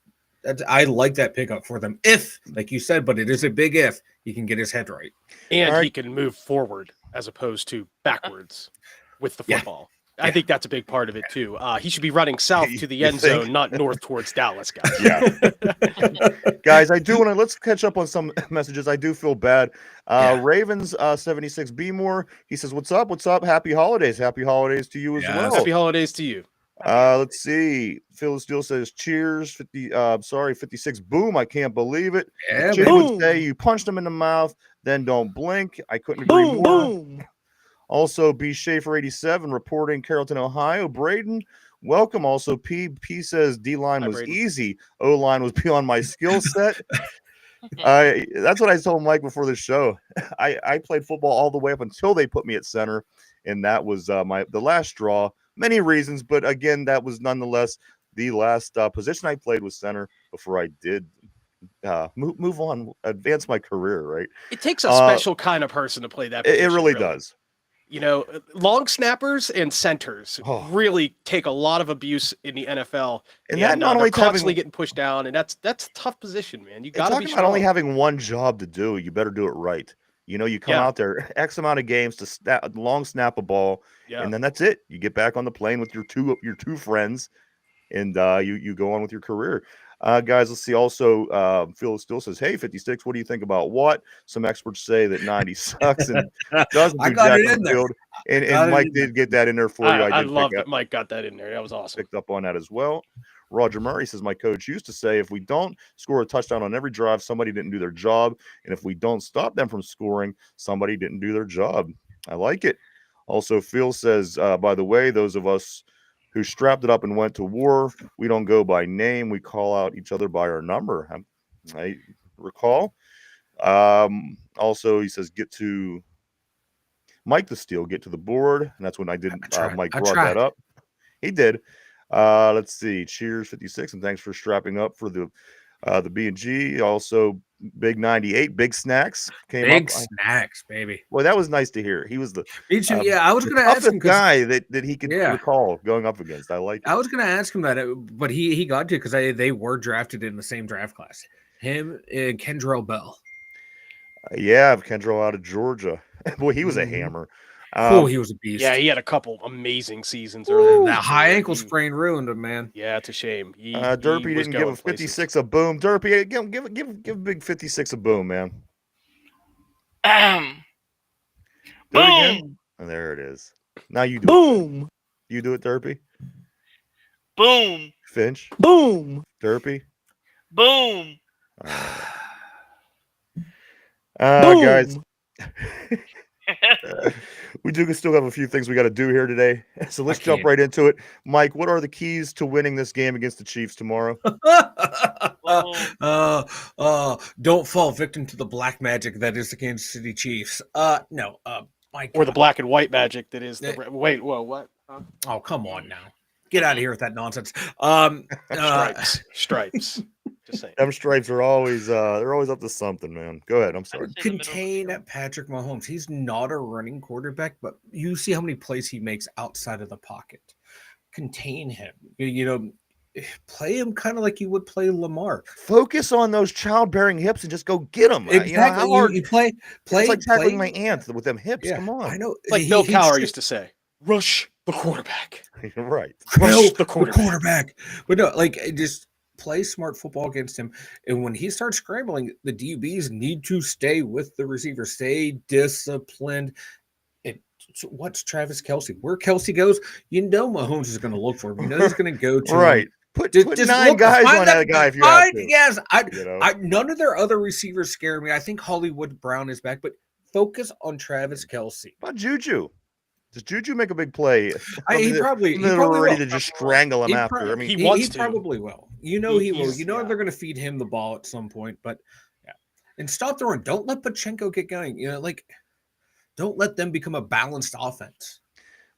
[SPEAKER 3] I like that pickup for them. If, like you said, but it is a big if, he can get his head right.
[SPEAKER 4] And he can move forward as opposed to backwards with the football. I think that's a big part of it, too. He should be running south to the end zone, not north towards Dallas, guys.
[SPEAKER 1] Yeah. Guys, I do want to, let's catch up on some messages. I do feel bad. Ravens 76 B more. He says, what's up? Happy holidays. Happy holidays to you as well.
[SPEAKER 4] Happy holidays to you.
[SPEAKER 1] Let's see. Phil Steele says, cheers. 56. Boom. I can't believe it. Jim would say, you punched him in the mouth, then don't blink. I couldn't agree more. Boom. Also, B. Schaefer 87 reporting Carrollton, Ohio. Braden, welcome. Also, P says D-line was Braden. Easy. O-line was beyond my skill set. That's what I told Mike before the show. I played football all the way up until they put me at center, and that was the last straw. Many reasons, but again, that was nonetheless the last position I played was center before I did move on, advance my career, right?
[SPEAKER 4] It takes a special kind of person to play that position.
[SPEAKER 1] It really does.
[SPEAKER 4] Long snappers and centers really take a lot of abuse in the NFL.
[SPEAKER 1] And that not only
[SPEAKER 4] constantly getting pushed down, and that's a tough position, man. You got to be strong.
[SPEAKER 1] About only having one job to do, you better do it right. You come out there X amount of games to long snap a ball, and then that's it. You get back on the plane with your two friends, and you go on with your career. Guys, let's see. Also, Phil still says, "Hey, 56, what do you think about Watt? Some experts say that 90 sucks and doesn't do jack on the field." And Mike did get that in there for you.
[SPEAKER 4] I love that Mike got that in there. That was awesome.
[SPEAKER 1] Picked up on that as well. Roger Murray says, my coach used to say, if we don't score a touchdown on every drive, somebody didn't do their job. And if we don't stop them from scoring, somebody didn't do their job. I like it. Also, Phil says, by the way, those of us who strapped it up and went to war, we don't go by name. We call out each other by our number. I recall. Also, he says, get to Mike the Steel, get to the board. And that's when Mike brought that up. He did. Let's see. Cheers, 56, and thanks for strapping up for the B&G. Also, Big 98, Big Snacks came
[SPEAKER 3] Big
[SPEAKER 1] up.
[SPEAKER 3] snacks, baby.
[SPEAKER 1] Well, that was nice to hear. He was the
[SPEAKER 3] Me too. Yeah, I was
[SPEAKER 1] the
[SPEAKER 3] gonna ask him
[SPEAKER 1] toughest
[SPEAKER 3] 'cause-
[SPEAKER 1] guy that he could
[SPEAKER 3] Yeah.
[SPEAKER 1] recall going up against. I like it.
[SPEAKER 3] I was gonna ask him that, but he got to because they were drafted in the same draft class. Him and Kendrell Bell.
[SPEAKER 1] Yeah, Kendra out of Georgia. Boy, he was a
[SPEAKER 3] Mhm.
[SPEAKER 1] hammer.
[SPEAKER 3] He was a beast.
[SPEAKER 4] Yeah, he had a couple amazing seasons early. in
[SPEAKER 3] that
[SPEAKER 4] his
[SPEAKER 3] high
[SPEAKER 4] career.
[SPEAKER 3] ankle
[SPEAKER 4] He-
[SPEAKER 3] sprain ruined him, man.
[SPEAKER 4] Yeah, it's a shame. He
[SPEAKER 1] Derpy
[SPEAKER 4] was
[SPEAKER 1] didn't give
[SPEAKER 4] going
[SPEAKER 1] a 56 a boom. Derpy, give big 56 a boom, man. Do it again.
[SPEAKER 5] Boom!
[SPEAKER 1] And there it is. Now you do it.
[SPEAKER 6] Boom.
[SPEAKER 1] You do it, Derpy.
[SPEAKER 5] Boom!
[SPEAKER 1] Finch.
[SPEAKER 6] Boom.
[SPEAKER 1] Derpy.
[SPEAKER 5] Boom!
[SPEAKER 1] Guys,
[SPEAKER 6] Boom.
[SPEAKER 1] we do still have a few things we got to do here today. So let's jump
[SPEAKER 3] can't.
[SPEAKER 1] right into it. Mike, what are the keys to winning this game against the Chiefs tomorrow?
[SPEAKER 3] Don't fall victim to the black magic that is the Kansas City Chiefs. No, my
[SPEAKER 4] or the
[SPEAKER 3] God.
[SPEAKER 4] black and white magic that is the
[SPEAKER 3] Yeah.
[SPEAKER 4] wait, whoa, what? Huh?
[SPEAKER 3] Oh, come on now. Get out of here with that nonsense.
[SPEAKER 4] Stripes. Just saying.
[SPEAKER 1] Them stripes are always they're always up to something, man. Go ahead. I'm sorry.
[SPEAKER 5] Say the middle of the
[SPEAKER 3] Contain
[SPEAKER 5] field.
[SPEAKER 3] Patrick Mahomes. He's not a running quarterback, but you see how many plays he makes outside of the pocket. Contain him. You know, play him kind of like you would play Lamar.
[SPEAKER 1] Focus on those childbearing hips and just go get them.
[SPEAKER 3] Exactly.
[SPEAKER 1] You know, how hard,
[SPEAKER 3] You play.
[SPEAKER 1] it's like tackling
[SPEAKER 3] play-
[SPEAKER 1] my aunt with them hips.
[SPEAKER 3] Yeah,
[SPEAKER 1] Come on.
[SPEAKER 3] I know.
[SPEAKER 4] It's like Bill Cowher used to say, rush the quarterback.
[SPEAKER 1] You're right.
[SPEAKER 3] Kill
[SPEAKER 4] the quarterback.
[SPEAKER 3] But no, like just play smart football against him. And when he starts scrambling, the DBs need to stay with the receiver, stay disciplined. What's Travis Kelsey? Where Kelsey goes, you know Mahomes is going to look for him. You know he's going to go to him.
[SPEAKER 1] Right. Put
[SPEAKER 3] Just
[SPEAKER 1] 9
[SPEAKER 3] look-
[SPEAKER 1] guys
[SPEAKER 3] find
[SPEAKER 1] on that guy if you have to.
[SPEAKER 3] Yes,
[SPEAKER 1] You know?
[SPEAKER 3] none of their other receivers scare me. I think Hollywood Brown is back, but focus on Travis Kelsey.
[SPEAKER 1] What about Juju? Does Juju make a big play?
[SPEAKER 3] He
[SPEAKER 1] Something
[SPEAKER 3] probably
[SPEAKER 1] that we're ready
[SPEAKER 3] will.
[SPEAKER 1] to just strangle him
[SPEAKER 3] He
[SPEAKER 1] after.
[SPEAKER 3] prob-
[SPEAKER 1] I mean,
[SPEAKER 4] he wants to.
[SPEAKER 3] probably will. You know he will.
[SPEAKER 4] He's-
[SPEAKER 3] You know
[SPEAKER 4] yeah.
[SPEAKER 3] they're going to feed him the ball at some point, but yeah. And stop throwing. Don't let Pachenko get going. You know, like don't let them become a balanced offense.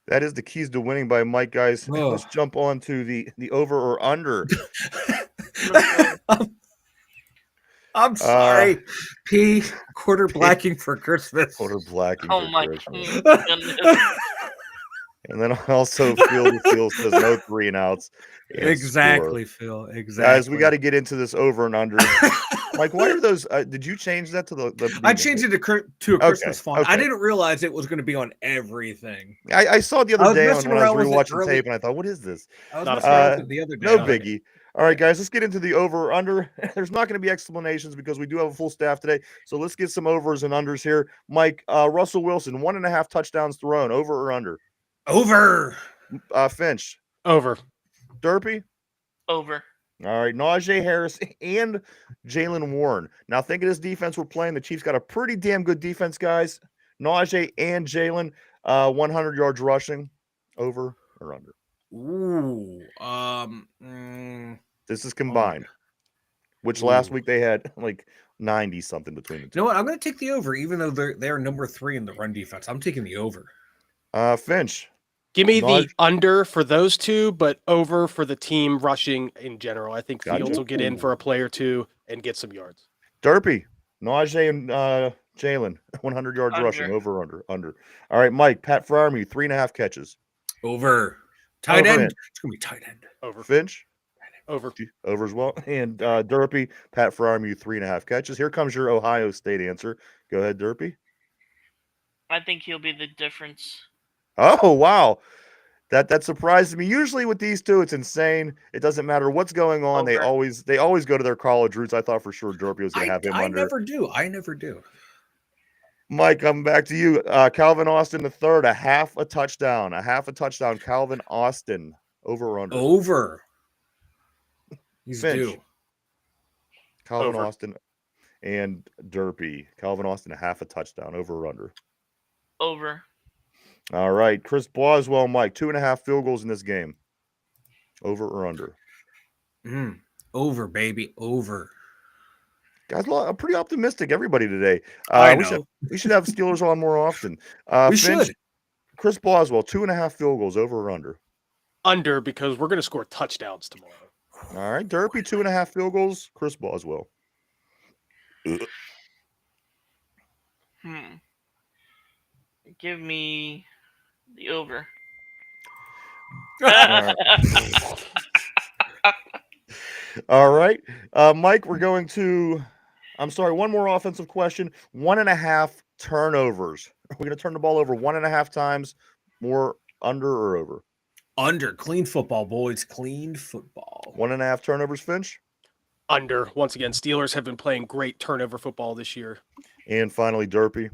[SPEAKER 1] that is the keys to winning by Mike, guys.
[SPEAKER 3] Oh.
[SPEAKER 1] Let's jump on to the over or under.
[SPEAKER 3] I'm sorry. P quarter blacking for Christmas.
[SPEAKER 1] Quarter blacking.
[SPEAKER 5] Oh
[SPEAKER 1] for
[SPEAKER 5] my
[SPEAKER 1] Christmas.
[SPEAKER 5] goodness.
[SPEAKER 1] And then also Field to Field says no 3 and outs. and
[SPEAKER 3] Exactly,
[SPEAKER 1] score.
[SPEAKER 3] Phil. Exactly.
[SPEAKER 1] Guys, we got to get into this over and under. Mike, why are those? Did you change that to the
[SPEAKER 3] I changed it to a Christmas font. I
[SPEAKER 1] okay.
[SPEAKER 3] didn't realize it was going to be on everything.
[SPEAKER 1] I saw it the
[SPEAKER 3] I
[SPEAKER 1] other
[SPEAKER 3] was
[SPEAKER 1] day
[SPEAKER 3] messing
[SPEAKER 1] when I was
[SPEAKER 3] around with it
[SPEAKER 1] rewatching
[SPEAKER 3] early.
[SPEAKER 1] tape, and I thought, what is this?
[SPEAKER 3] I was
[SPEAKER 4] Not a
[SPEAKER 3] messing around
[SPEAKER 1] fan.
[SPEAKER 3] with it the other day.
[SPEAKER 1] No
[SPEAKER 3] I was like,
[SPEAKER 1] biggie. All right, guys, let's get into the over or under. There's not going to be explanations because we do have a full staff today. So let's get some overs and unders here. Mike, Russell Wilson, 1.5 touchdowns thrown, over or under?
[SPEAKER 3] Over.
[SPEAKER 1] Finch,
[SPEAKER 4] Over.
[SPEAKER 1] Derpy.
[SPEAKER 5] Over.
[SPEAKER 1] All right, Najee Harris and Jalen Warren. Now, think of this defense we're playing. The Chiefs got a pretty damn good defense, guys. Najee and Jalen, 100 yards rushing, over or under?
[SPEAKER 3] Ooh.
[SPEAKER 1] This is combined, which last week they had like 90 something between the
[SPEAKER 3] You
[SPEAKER 1] two.
[SPEAKER 3] know what? I'm going to take the over, even though they're number 3 in the run defense. I'm taking the over.
[SPEAKER 1] Finch,
[SPEAKER 4] Give me the
[SPEAKER 1] Naj-
[SPEAKER 4] under for those two, but over for the team rushing in general. I think
[SPEAKER 1] Gotcha.
[SPEAKER 4] Fields will get in for a play or two and get some yards.
[SPEAKER 1] Derpy, Najee and Jalen, 100 yards
[SPEAKER 5] Under.
[SPEAKER 1] rushing, over or under? Under. All right, Mike, Pat Fryermuth, 3.5 catches.
[SPEAKER 3] Over. Tight
[SPEAKER 1] Over
[SPEAKER 3] end.
[SPEAKER 1] it.
[SPEAKER 3] It's going to be tight end.
[SPEAKER 4] Over.
[SPEAKER 1] Finch,
[SPEAKER 4] Over.
[SPEAKER 1] over as well. And Derpy, Pat Fryermuth, 3.5 catches. Here comes your Ohio State answer. Go ahead, Derpy.
[SPEAKER 5] I think he'll be the difference.
[SPEAKER 1] Oh, wow. That surprised me. Usually with these two, it's insane. It doesn't matter what's going on. They
[SPEAKER 5] Over.
[SPEAKER 1] always go to their college roots. I thought for sure Derpy was going to have him
[SPEAKER 3] I
[SPEAKER 1] under.
[SPEAKER 3] never do. I never do.
[SPEAKER 1] Mike, coming back to you. Calvin Austin the third, a half a touchdown. Calvin Austin, over or under?
[SPEAKER 3] Over. He's
[SPEAKER 1] Finch.
[SPEAKER 3] due.
[SPEAKER 1] Calvin
[SPEAKER 4] Over.
[SPEAKER 1] Austin and Derpy. Calvin Austin, a half a touchdown, over or under?
[SPEAKER 5] Over.
[SPEAKER 1] All right. Chris Boswell, Mike, 2.5 field goals in this game. Over or under?
[SPEAKER 3] Over, baby. Over.
[SPEAKER 1] Guys, I'm pretty optimistic, everybody today.
[SPEAKER 3] I
[SPEAKER 1] we
[SPEAKER 3] know.
[SPEAKER 1] should have Steelers on more often.
[SPEAKER 3] We
[SPEAKER 1] Finch,
[SPEAKER 3] should.
[SPEAKER 1] Chris Boswell, 2.5 field goals, over or under?
[SPEAKER 4] Under because we're going to score touchdowns tomorrow.
[SPEAKER 1] All right. Derpy, 2.5 field goals. Chris Boswell.
[SPEAKER 5] Give me the over.
[SPEAKER 1] All All right. Mike, we're going to, I'm sorry, one more offensive question. 1.5 turnovers. Are we going to turn the ball over 1.5 times, more under or over?
[SPEAKER 3] Under. Clean football, boys. Clean football.
[SPEAKER 1] 1.5 turnovers, Finch.
[SPEAKER 4] Under. Once again, Steelers have been playing great turnover football this year.
[SPEAKER 1] And finally, Derpy.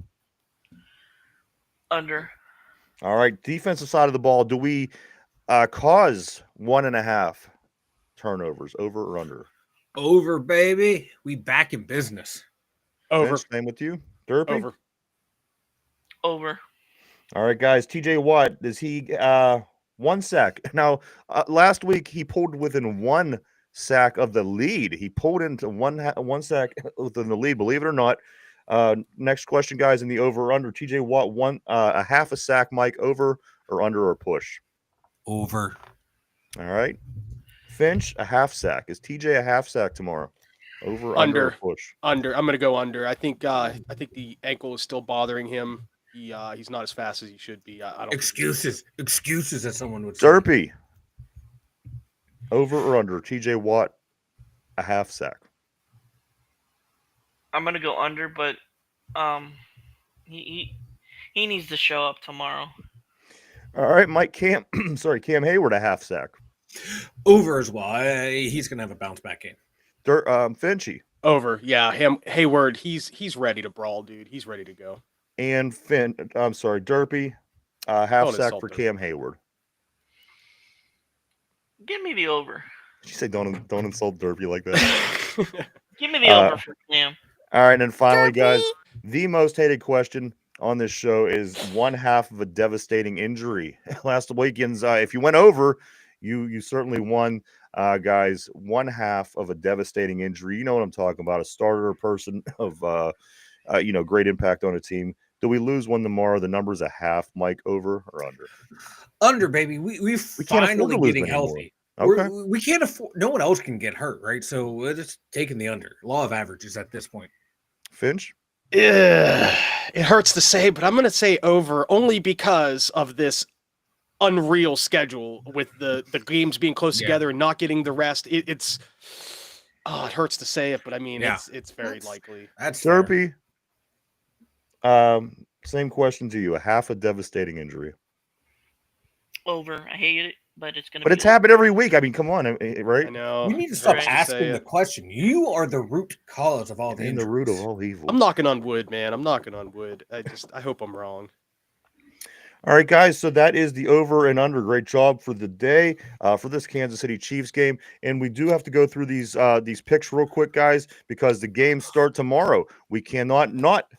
[SPEAKER 5] Under.
[SPEAKER 1] All right. Defensive side of the ball. Do we cause 1.5 turnovers, over or under?
[SPEAKER 3] Over, baby. We back in business.
[SPEAKER 4] Over.
[SPEAKER 1] Finch, same with you. Derpy?
[SPEAKER 4] Over.
[SPEAKER 5] Over.
[SPEAKER 1] All right, guys. TJ Watt, is he 1 sack? Now, last week he pulled within 1 sack of the lead. He pulled into one sack within the lead, believe it or not. Next question, guys, in the over or under. TJ Watt, a half a sack. Mike, over or under or push?
[SPEAKER 3] Over.
[SPEAKER 1] All right. Finch, a half sack. Is TJ a half sack tomorrow? Over, under, or push?
[SPEAKER 4] Under. I'm going to go under. I think the ankle is still bothering him. He's not as fast as he should be. I don't.
[SPEAKER 3] Excuses, as someone would say.
[SPEAKER 1] Derpy, over or under? TJ Watt, a half sack.
[SPEAKER 5] I'm gonna go under, but he needs to show up tomorrow.
[SPEAKER 1] All right, Cam Hayward, a half sack.
[SPEAKER 3] Over as well. He's gonna have a bounce back game.
[SPEAKER 1] Finchy.
[SPEAKER 4] Over. Yeah, Hayward. He's ready to brawl, dude. He's ready to go.
[SPEAKER 1] And Derpy, half sack for Cam Hayward.
[SPEAKER 5] Give me the over.
[SPEAKER 1] Did you say don't insult Derpy like that?
[SPEAKER 5] Give me the over for Cam.
[SPEAKER 1] All right, and then finally, guys, the most hated question on this show is 1/2 of a devastating injury. Last weekend's, if you went over, you certainly won, guys. 1/2 of a devastating injury. You know what I'm talking about? A starter, a person of great impact on a team. Do we lose one tomorrow? The number's a half. Mike, over or under?
[SPEAKER 3] Under, baby. We finally getting healthy.
[SPEAKER 1] Okay.
[SPEAKER 3] We can't afford. No one else can get hurt, right? So we're just taking the under. Law of averages at this point.
[SPEAKER 1] Finch?
[SPEAKER 4] It hurts to say, but I'm going to say over only because of this unreal schedule with the games being close together and not getting the rest. It hurts to say it, but I mean, it's very likely.
[SPEAKER 3] That's
[SPEAKER 1] Derpy. Same question to you. A half a devastating injury.
[SPEAKER 5] Over. I hate it, but it's gonna.
[SPEAKER 1] But it's happened every week. I mean, come on, right?
[SPEAKER 4] I know.
[SPEAKER 3] We need to stop
[SPEAKER 5] Right.
[SPEAKER 3] asking the question. You are the root cause of all the
[SPEAKER 1] And the
[SPEAKER 3] injuries.
[SPEAKER 1] root of all evil.
[SPEAKER 4] I'm knocking on wood, man. I'm knocking on wood. I hope I'm wrong.
[SPEAKER 1] All right, guys. So that is the over and under. Great job for the day for this Kansas City Chiefs game. And we do have to go through these picks real quick, guys, because the games start tomorrow. We cannot not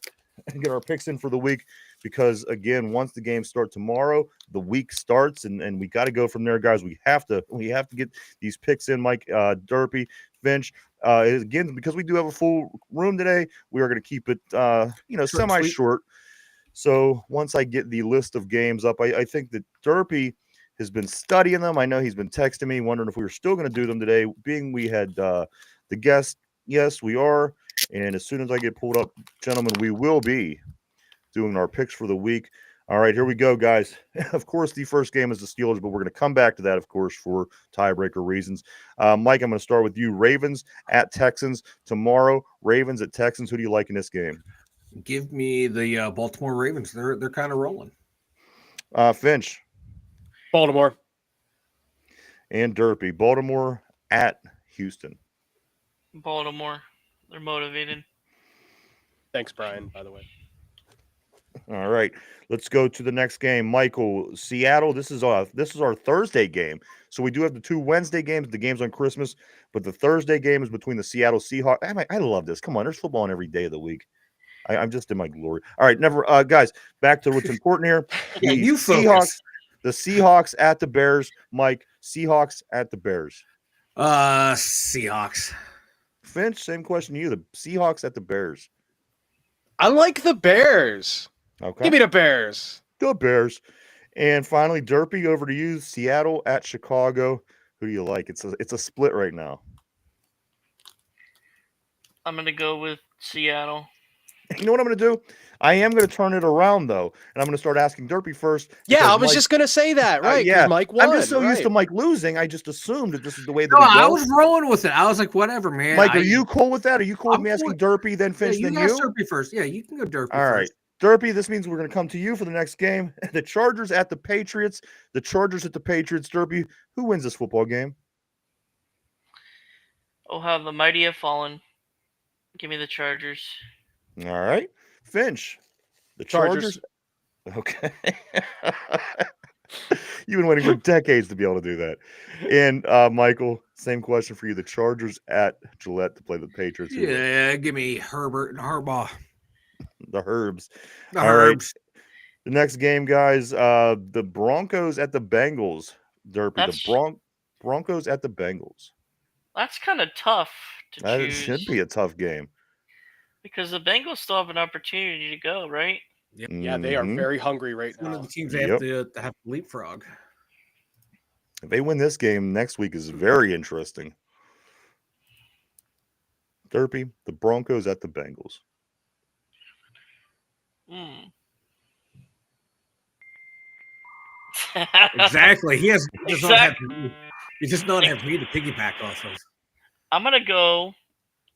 [SPEAKER 1] get our picks in for the week because, again, once the games start tomorrow, the week starts, and we got to go from there, guys. We have to get these picks in, Mike, Derpy, Finch. Again, because we do have a full room today, we are going to keep it, semi-short. So once I get the list of games up, I think that Derpy has been studying them. I know he's been texting me, wondering if we were still going to do them today, being we had the guest. Yes, we are. And as soon as I get pulled up, gentlemen, we will be doing our picks for the week. All right, here we go, guys. Of course, the first game is the Steelers, but we're going to come back to that, of course, for tiebreaker reasons. Mike, I'm going to start with you. Ravens at Texans tomorrow. Ravens at Texans. Who do you like in this game?
[SPEAKER 3] Give me the Baltimore Ravens. They're kind of rolling.
[SPEAKER 1] Finch.
[SPEAKER 4] Baltimore.
[SPEAKER 1] And Derpy. Baltimore at Houston.
[SPEAKER 5] Baltimore. They're motivated.
[SPEAKER 4] Thanks, Brian, by the way.
[SPEAKER 1] All right, let's go to the next game. Michael, Seattle. This is our Thursday game. So we do have the 2 Wednesday games, the games on Christmas, but the Thursday game is between the Seattle Seahawks. I love this. Come on, there's football on every day of the week. I'm just in my glory. All right, guys, back to what's important here.
[SPEAKER 3] You
[SPEAKER 1] Seahawks, the Seahawks at the Bears. Mike, Seahawks at the Bears.
[SPEAKER 3] Seahawks.
[SPEAKER 1] Finch, same question to you. The Seahawks at the Bears.
[SPEAKER 4] I like the Bears.
[SPEAKER 1] Okay.
[SPEAKER 4] Give me the Bears.
[SPEAKER 1] The Bears. And finally, Derpy, over to you. Seattle at Chicago. Who do you like? It's a split right now.
[SPEAKER 5] I'm gonna go with Seattle.
[SPEAKER 1] You know what I'm going to do? I am going to turn it around, though, and I'm going to start asking Derpy first.
[SPEAKER 4] Yeah,
[SPEAKER 1] because
[SPEAKER 4] I was
[SPEAKER 1] Mike-
[SPEAKER 4] just gonna say that, right? Because
[SPEAKER 1] yeah,
[SPEAKER 4] Mike won.
[SPEAKER 1] I'm just so used to
[SPEAKER 4] right.
[SPEAKER 1] Mike losing. I just assumed that this is the way that
[SPEAKER 3] No,
[SPEAKER 1] we
[SPEAKER 3] I
[SPEAKER 1] go.
[SPEAKER 3] was rolling with it. I was like, whatever, man.
[SPEAKER 1] Mike, are you cool with that? Are you cool with
[SPEAKER 3] I'm
[SPEAKER 1] me
[SPEAKER 3] cool
[SPEAKER 1] asking Derpy, then
[SPEAKER 3] Yeah,
[SPEAKER 1] Finch,
[SPEAKER 3] you
[SPEAKER 1] then
[SPEAKER 3] can ask
[SPEAKER 1] you?
[SPEAKER 3] Derpy first. Yeah, you can go Derpy
[SPEAKER 1] All right.
[SPEAKER 3] first.
[SPEAKER 1] Derpy, this means we're going to come to you for the next game. The Chargers at the Patriots. The Chargers at the Patriots. Derpy, who wins this football game?
[SPEAKER 5] Oh, how the mighty have fallen. Give me the Chargers.
[SPEAKER 1] All right. Finch, the
[SPEAKER 4] Chargers.
[SPEAKER 1] Chargers. Okay. You've been waiting for decades to be able to do that. And Michael, same question for you. The Chargers at Gillette to play the Patriots. Who wins?
[SPEAKER 3] Yeah, give me Herbert and Harbaugh.
[SPEAKER 1] The Herbs.
[SPEAKER 3] The
[SPEAKER 1] All right.
[SPEAKER 3] Herbs.
[SPEAKER 1] The next game, guys, the Broncos at the Bengals. Derpy,
[SPEAKER 5] That's-
[SPEAKER 1] the Broncos at the Bengals.
[SPEAKER 5] That's kind of tough to
[SPEAKER 1] That
[SPEAKER 5] choose.
[SPEAKER 1] should be a tough game.
[SPEAKER 5] Because the Bengals still have an opportunity to go, right?
[SPEAKER 4] Yeah, they are
[SPEAKER 1] Mhm.
[SPEAKER 4] very hungry right
[SPEAKER 3] It's one of
[SPEAKER 4] now.
[SPEAKER 3] the teams they have to have to leapfrog.
[SPEAKER 1] If they win this game, next week is very interesting. Derpy, the Broncos at the Bengals.
[SPEAKER 5] Hmm.
[SPEAKER 3] Exactly. He does not have
[SPEAKER 5] Exactly.
[SPEAKER 3] he does not have me to piggyback off of.
[SPEAKER 5] I'm gonna go.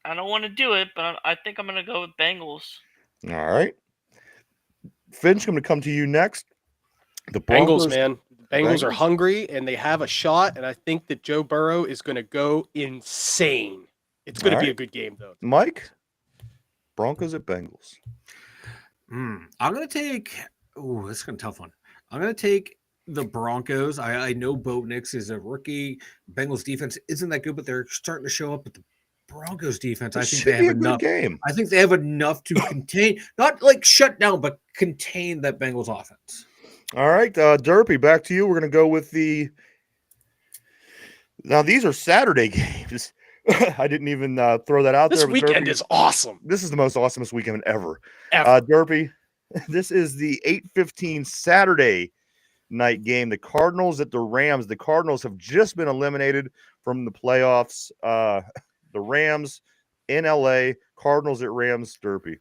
[SPEAKER 5] I don't want to do it, but I think I'm gonna go with Bengals.
[SPEAKER 1] All right. Finch, I'm going to come to you next. The
[SPEAKER 4] Bengals,
[SPEAKER 1] Broncos,
[SPEAKER 4] man. Bengals are
[SPEAKER 1] Bengals?
[SPEAKER 4] hungry and they have a shot, and I think that Joe Burrow is going to go insane. It's going to
[SPEAKER 1] All
[SPEAKER 4] be a
[SPEAKER 1] right.
[SPEAKER 4] good game, though.
[SPEAKER 1] Mike, Broncos at Bengals.
[SPEAKER 3] I'm gonna take. Oh, that's gonna be a tough one. I'm gonna take the Broncos. I know Bo Nix is a rookie. Bengals defense isn't that good, but they're starting to show up. But the Broncos defense, I
[SPEAKER 1] It
[SPEAKER 3] think
[SPEAKER 1] should
[SPEAKER 3] they
[SPEAKER 1] be
[SPEAKER 3] have
[SPEAKER 1] a good
[SPEAKER 3] enough.
[SPEAKER 1] game.
[SPEAKER 3] I think they have enough to contain, not like shut down, but contain that Bengals offense.
[SPEAKER 1] All right, Derpy, back to you. We're going to go with the. Now, these are Saturday games. I didn't even throw that out
[SPEAKER 4] This
[SPEAKER 1] there. but
[SPEAKER 4] weekend
[SPEAKER 1] Derpy,
[SPEAKER 4] is awesome.
[SPEAKER 1] This is the most awesomest weekend ever.
[SPEAKER 4] Ever.
[SPEAKER 1] Derpy, this is the 8:15 Saturday night game. The Cardinals at the Rams. The Cardinals have just been eliminated from the playoffs. The Rams in LA. Cardinals at Rams. Derpy.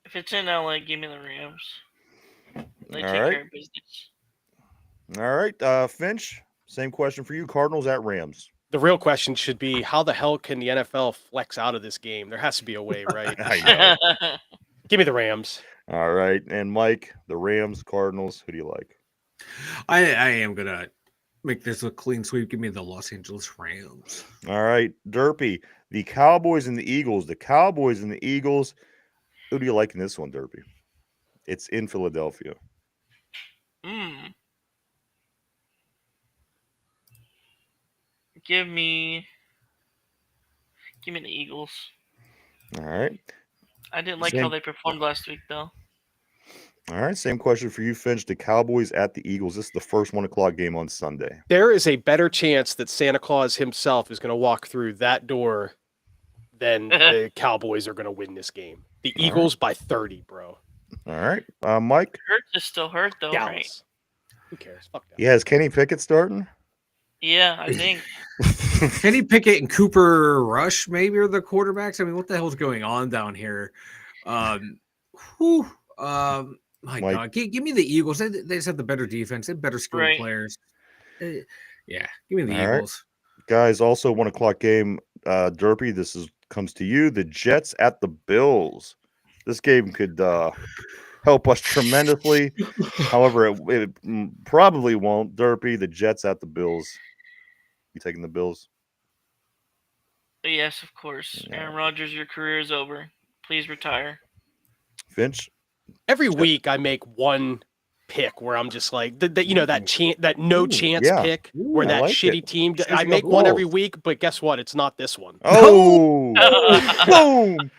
[SPEAKER 5] If it's in LA, give me the Rams. They
[SPEAKER 1] All
[SPEAKER 5] take
[SPEAKER 1] right.
[SPEAKER 5] care of business.
[SPEAKER 1] All right, Finch. Same question for you. Cardinals at Rams.
[SPEAKER 4] The real question should be, how the hell can the NFL flex out of this game? There has to be a way, right?
[SPEAKER 1] I know.
[SPEAKER 4] Give me the Rams.
[SPEAKER 1] All right, and Mike, the Rams, Cardinals. Who do you like?
[SPEAKER 3] I am gonna make this a clean sweep. Give me the Los Angeles Rams.
[SPEAKER 1] All right, Derpy, the Cowboys and the Eagles. The Cowboys and the Eagles. Who do you like in this one, Derpy? It's in Philadelphia.
[SPEAKER 5] Hmm. Give me the Eagles.
[SPEAKER 1] All right.
[SPEAKER 5] I didn't like how
[SPEAKER 1] Same.
[SPEAKER 5] they performed last week, though.
[SPEAKER 1] All right, same question for you, Finch. The Cowboys at the Eagles. This is the first 1 o'clock game on Sunday.
[SPEAKER 4] There is a better chance that Santa Claus himself is going to walk through that door than the Cowboys are going to win this game. The
[SPEAKER 1] All right.
[SPEAKER 4] Eagles by 30, bro.
[SPEAKER 1] All right, Mike.
[SPEAKER 5] Hurt is still hurt, though, right?
[SPEAKER 4] Dallas. Who cares? Fuck that.
[SPEAKER 1] Yeah, is Kenny Pickett starting?
[SPEAKER 5] Yeah, I think.
[SPEAKER 3] Kenny Pickett and Cooper Rush maybe are the quarterbacks. I mean, what the hell's going on down here? My
[SPEAKER 1] Mike.
[SPEAKER 3] God, give me the Eagles. They just have the better defense. They have better skilled
[SPEAKER 5] Right.
[SPEAKER 3] players. Yeah, give me the
[SPEAKER 1] All right.
[SPEAKER 3] Eagles.
[SPEAKER 1] Guys, also 1 o'clock game. Derpy, this comes to you. The Jets at the Bills. This game could help us tremendously. However, it probably won't. Derpy, the Jets at the Bills. You taking the Bills?
[SPEAKER 5] Yes, of course.
[SPEAKER 1] Yeah.
[SPEAKER 5] Aaron Rodgers, your career is over. Please retire.
[SPEAKER 1] Finch?
[SPEAKER 4] Every week I make one pick where I'm just like that no
[SPEAKER 1] Ooh,
[SPEAKER 4] chance
[SPEAKER 1] yeah.
[SPEAKER 4] pick
[SPEAKER 1] Ooh,
[SPEAKER 4] where
[SPEAKER 1] I
[SPEAKER 4] that
[SPEAKER 1] like
[SPEAKER 4] shitty
[SPEAKER 1] it.
[SPEAKER 4] team. I
[SPEAKER 1] Switching
[SPEAKER 4] make
[SPEAKER 1] up
[SPEAKER 4] one every
[SPEAKER 1] roles.
[SPEAKER 4] week, but guess what? It's not this one.
[SPEAKER 1] Oh! Boom!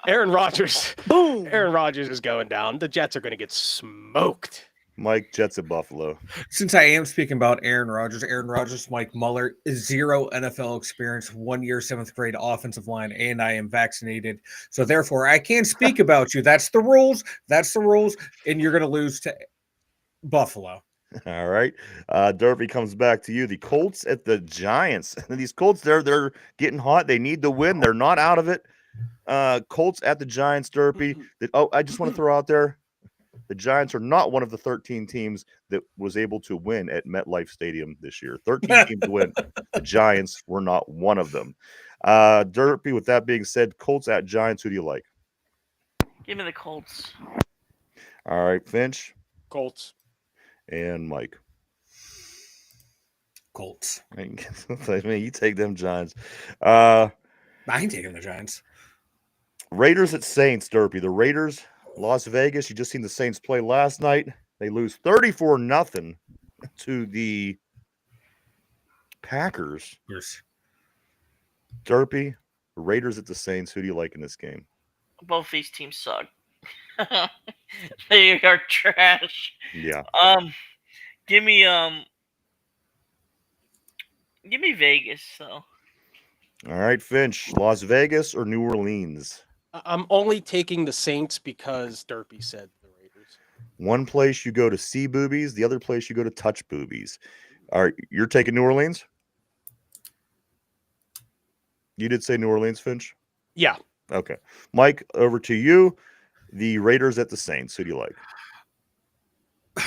[SPEAKER 4] Aaron Rodgers. Boom. Aaron Rodgers is going down. The Jets are going to get smoked.
[SPEAKER 1] Mike, Jets at Buffalo.
[SPEAKER 3] Since I am speaking about Aaron Rodgers, Mike Muller, 0 NFL experience, 1 year, 7th grade offensive line, and I am vaccinated. So therefore, I can speak about you. That's the rules. And you're going to lose to Buffalo.
[SPEAKER 1] All right. Derby comes back to you. The Colts at the Giants. These Colts, they're getting hot. They need to win. They're not out of it. Colts at the Giants, Derby. I just want to throw out there, the Giants are not one of the 13 teams that was able to win at MetLife Stadium this year. 13 teams to win. The Giants were not one of them. Derby, with that being said, Colts at Giants, who do you like?
[SPEAKER 5] Give me the Colts.
[SPEAKER 1] All right, Finch
[SPEAKER 4] Colts.
[SPEAKER 1] and Mike.
[SPEAKER 3] Colts.
[SPEAKER 1] I mean, you take them Giants.
[SPEAKER 3] I ain't taking the Giants.
[SPEAKER 1] Raiders at Saints, Derby. The Raiders, Las Vegas. You just seen the Saints play last night. They lose 34-0 to the Packers.
[SPEAKER 3] Yes.
[SPEAKER 1] Derby, Raiders at the Saints. Who do you like in this game?
[SPEAKER 5] Both these teams suck. They are trash.
[SPEAKER 1] Yeah.
[SPEAKER 5] Give me Vegas. So
[SPEAKER 1] All right, Finch. Las Vegas or New Orleans?
[SPEAKER 4] I'm only taking the Saints because Derpy said the Raiders.
[SPEAKER 1] One place you go to see boobies, the other place you go to touch boobies. All right, you're taking New Orleans? You did say New Orleans, Finch?
[SPEAKER 4] Yeah.
[SPEAKER 1] Okay. Mike, over to you. The Raiders at the Saints. Who do you like?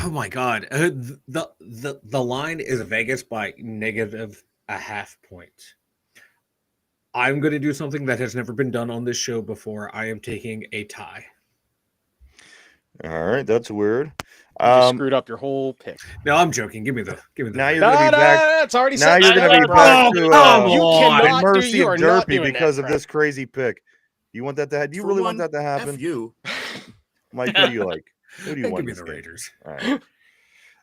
[SPEAKER 3] Oh my God. The line is Vegas by -0.5 points. I'm going to do something that has never been done on this show before. I am taking a tie.
[SPEAKER 1] All right, that's weird.
[SPEAKER 4] You just screwed up your whole pick.
[SPEAKER 3] No, I'm joking. Give me the.
[SPEAKER 1] Now you're gonna be back.
[SPEAKER 4] It's already
[SPEAKER 1] Now
[SPEAKER 4] set.
[SPEAKER 1] you're gonna be
[SPEAKER 5] bro.
[SPEAKER 1] back to
[SPEAKER 4] You
[SPEAKER 1] the
[SPEAKER 4] cannot
[SPEAKER 1] mercy
[SPEAKER 4] you
[SPEAKER 1] of
[SPEAKER 4] are not
[SPEAKER 1] Derpy
[SPEAKER 4] doing
[SPEAKER 1] because
[SPEAKER 4] that,
[SPEAKER 1] of
[SPEAKER 4] crap.
[SPEAKER 1] this crazy pick. You want that to happen? Do you
[SPEAKER 6] For
[SPEAKER 1] really
[SPEAKER 6] one,
[SPEAKER 1] want that to happen?
[SPEAKER 6] F you.
[SPEAKER 1] Mike, who do you like? Who do you
[SPEAKER 3] Hey,
[SPEAKER 1] want?
[SPEAKER 3] give me
[SPEAKER 1] in
[SPEAKER 3] the
[SPEAKER 1] this game?
[SPEAKER 3] Raiders.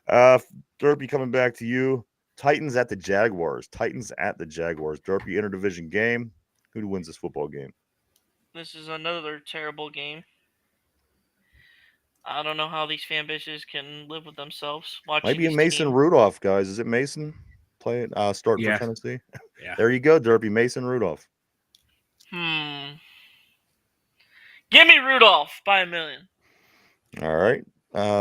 [SPEAKER 1] All right. Derpy coming back to you. Titans at the Jaguars. Titans at the Jaguars. Derpy interdivision game. Who wins this football game?
[SPEAKER 5] this is another terrible game. I don't know how these fan bases can live with themselves watching.
[SPEAKER 1] Might be a
[SPEAKER 5] these
[SPEAKER 1] Mason
[SPEAKER 5] teams.
[SPEAKER 1] Rudolph, guys. Is it Mason playing starting
[SPEAKER 3] Yeah.
[SPEAKER 1] for Tennessee?
[SPEAKER 3] Yeah.
[SPEAKER 1] There you go, Derpy. Mason Rudolph.
[SPEAKER 5] Give me Rudolph by 1 million.
[SPEAKER 1] All right.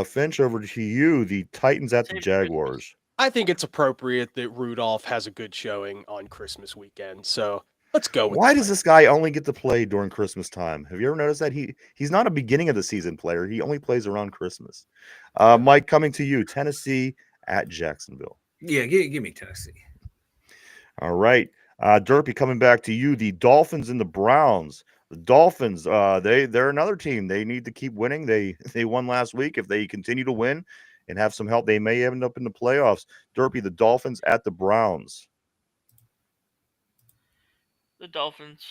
[SPEAKER 1] Finch, over to you. The Titans at the
[SPEAKER 5] Save it for
[SPEAKER 1] Jaguars.
[SPEAKER 4] I think it's appropriate that Rudolph has a good showing on Christmas weekend. So let's go with
[SPEAKER 1] Why
[SPEAKER 4] the
[SPEAKER 1] does this guy only get to play during Christmas time? Have you ever noticed that he's not a beginning of the season player? He only plays around Christmas. Mike, coming to you. Tennessee at Jacksonville.
[SPEAKER 3] Yeah, give me Tennessee.
[SPEAKER 1] All right. Derpy, coming back to you. The Dolphins and the Browns. The Dolphins, they're another team. They need to keep winning. They won last week. If they continue to win and have some help, they may end up in the playoffs. Derpy, the Dolphins at the Browns.
[SPEAKER 5] The Dolphins.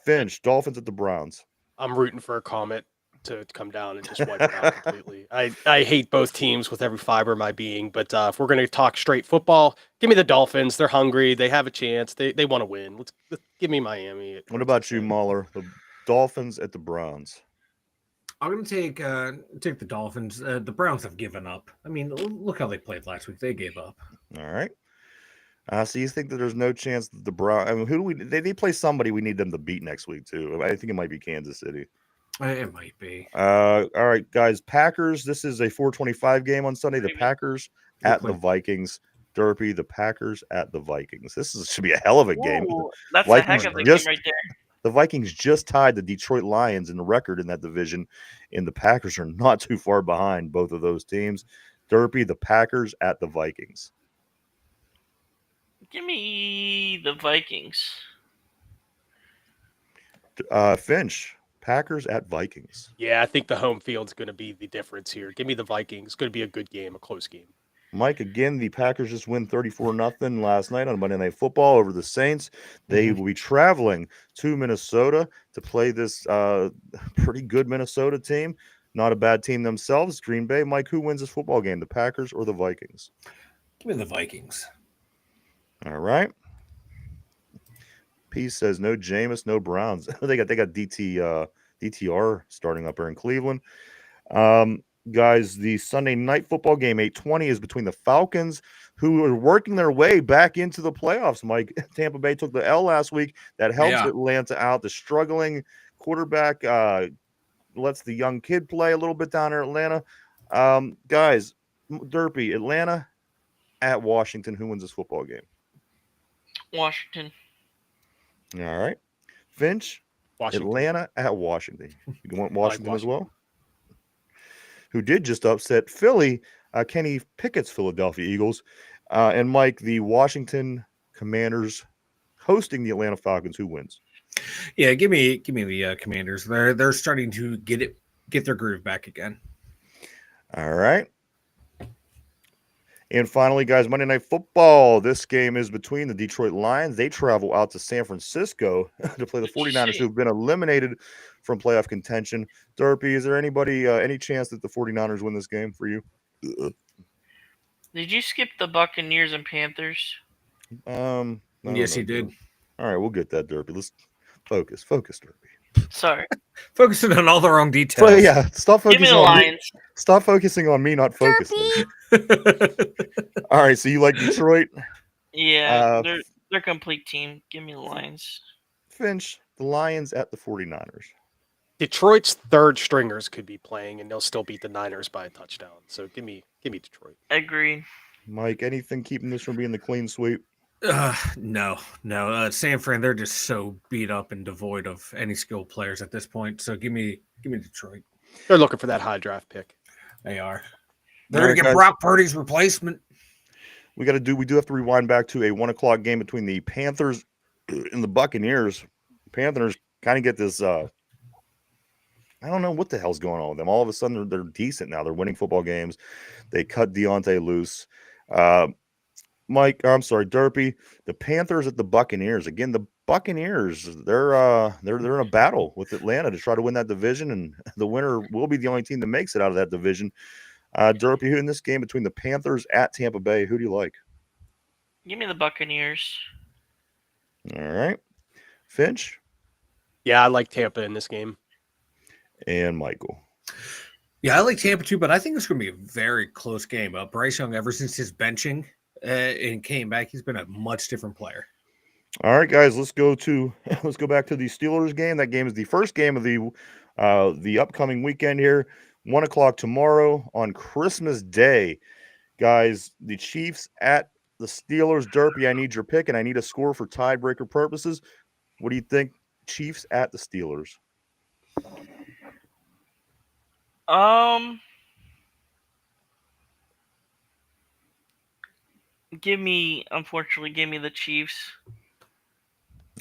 [SPEAKER 1] Finch, Dolphins at the Browns.
[SPEAKER 4] I'm rooting for a Comet to come down and just wipe it out completely. I hate both teams with every fiber of my being, but if we're going to talk straight football, give me the Dolphins. They're hungry. They have a chance. They want to win. Let's give me Miami.
[SPEAKER 1] What about you, Mahler? The Dolphins at the Browns.
[SPEAKER 3] I'm going to take the Dolphins. The Browns have given up. I mean, look how they played last week. They gave up.
[SPEAKER 1] All right. So you think that there's no chance that the Browns? I mean, who do we? They play somebody we need them to beat next week too. I think it might be Kansas City.
[SPEAKER 3] It might be.
[SPEAKER 1] All right, guys. Packers. This is a 4:25 game on Sunday. The Packers at the Vikings. Derpy. The Packers at the Vikings. Should be a hell of a game.
[SPEAKER 5] Ooh, that's a
[SPEAKER 1] Vikings
[SPEAKER 5] heck of a
[SPEAKER 1] just-
[SPEAKER 5] game right there.
[SPEAKER 1] The Vikings just tied the Detroit Lions in the record in that division, and the Packers are not too far behind both of those teams. Derpy. The Packers at the Vikings.
[SPEAKER 5] Give me the Vikings.
[SPEAKER 1] Finch. Packers at Vikings.
[SPEAKER 4] Yeah, I think the home field's going to be the difference here. Give me the Vikings. It's going to be a good game, a close game.
[SPEAKER 1] Mike, again, the Packers just win 34-0 last night on Monday Night Football over the Saints. They will be traveling to Minnesota to play this pretty good Minnesota team. Not a bad team themselves. Green Bay. Mike, who wins this football game, the Packers or the Vikings?
[SPEAKER 3] Give me the Vikings.
[SPEAKER 1] All right. P says no Jameis, no Browns. they got DTR starting up here in Cleveland. Guys, the Sunday night football game, 8:20, is between the Falcons, who are working their way back into the playoffs. Mike, Tampa Bay took the L last week. That helps Atlanta out. The struggling quarterback lets the young kid play a little bit down in Atlanta. Guys, Derpy, Atlanta at Washington. Who wins this football game?
[SPEAKER 5] Washington.
[SPEAKER 1] All right. Finch,
[SPEAKER 4] Washington.
[SPEAKER 1] Atlanta at Washington. You want
[SPEAKER 4] I like
[SPEAKER 1] Washington as
[SPEAKER 4] Washington.
[SPEAKER 1] well? Who did just upset Philly, Kenny Pickett's Philadelphia Eagles. And Mike, the Washington Commanders hosting the Atlanta Falcons. Who wins?
[SPEAKER 3] Yeah, give me the Commanders. They're starting to get their groove back again.
[SPEAKER 1] All right. And finally, guys, Monday Night Football. This game is between the Detroit Lions. They travel out to San Francisco to play the 49ers, who've been eliminated from playoff contention. Derpy, is there any chance that the 49ers win this game for you?
[SPEAKER 5] Did you skip the Buccaneers and Panthers?
[SPEAKER 3] Yes, he did.
[SPEAKER 1] All right, we'll get that, Derpy. Let's focus, Derpy.
[SPEAKER 5] Sorry.
[SPEAKER 3] Focusing on all the wrong details.
[SPEAKER 1] Well, yeah, stop
[SPEAKER 5] Give me
[SPEAKER 1] focusing
[SPEAKER 5] the
[SPEAKER 1] on me.
[SPEAKER 5] Lions.
[SPEAKER 1] Stop focusing on me, not focusing. All right, so you like Detroit?
[SPEAKER 5] Yeah, they're a complete team. Give me the Lions.
[SPEAKER 1] Finch, the Lions at the 49ers.
[SPEAKER 4] Detroit's third stringers could be playing, and they'll still beat the Niners by a touchdown. So give me Detroit.
[SPEAKER 5] Agreed.
[SPEAKER 1] Mike, anything keeping this from being the clean sweep?
[SPEAKER 3] No. San Fran, they're just so beat up and devoid of any skilled players at this point. So give me Detroit.
[SPEAKER 4] They're looking for that high draft pick.
[SPEAKER 3] They are. They're gonna get Brock Purdy's replacement.
[SPEAKER 1] We do have to rewind back to a 1:00 game between the Panthers and the Buccaneers. Panthers kind of get this. I don't know what the hell's going on with them. All of a sudden, they're decent now. They're winning football games. They cut Deontay loose. Mike, I'm sorry, Derpy. The Panthers at the Buccaneers. Again, the Buccaneers. They're in a battle with Atlanta to try to win that division, and the winner will be the only team that makes it out of that division. Derpy, who in this game between the Panthers at Tampa Bay? Who do you like?
[SPEAKER 5] Give me the Buccaneers.
[SPEAKER 1] All right, Finch.
[SPEAKER 4] Yeah, I like Tampa in this game.
[SPEAKER 1] And Michael.
[SPEAKER 3] Yeah, I like Tampa too, but I think it's going to be a very close game. Bryce Young, ever since his benching and came back, he's been a much different player.
[SPEAKER 1] All right, guys, let's go back to the Steelers game. That game is the first game of the upcoming weekend here. 1:00 tomorrow on Christmas Day, guys. The Chiefs at the Steelers. Derpy, I need your pick, and I need a score for tiebreaker purposes. What do you think? Chiefs at the Steelers.
[SPEAKER 5] Unfortunately, give me the Chiefs.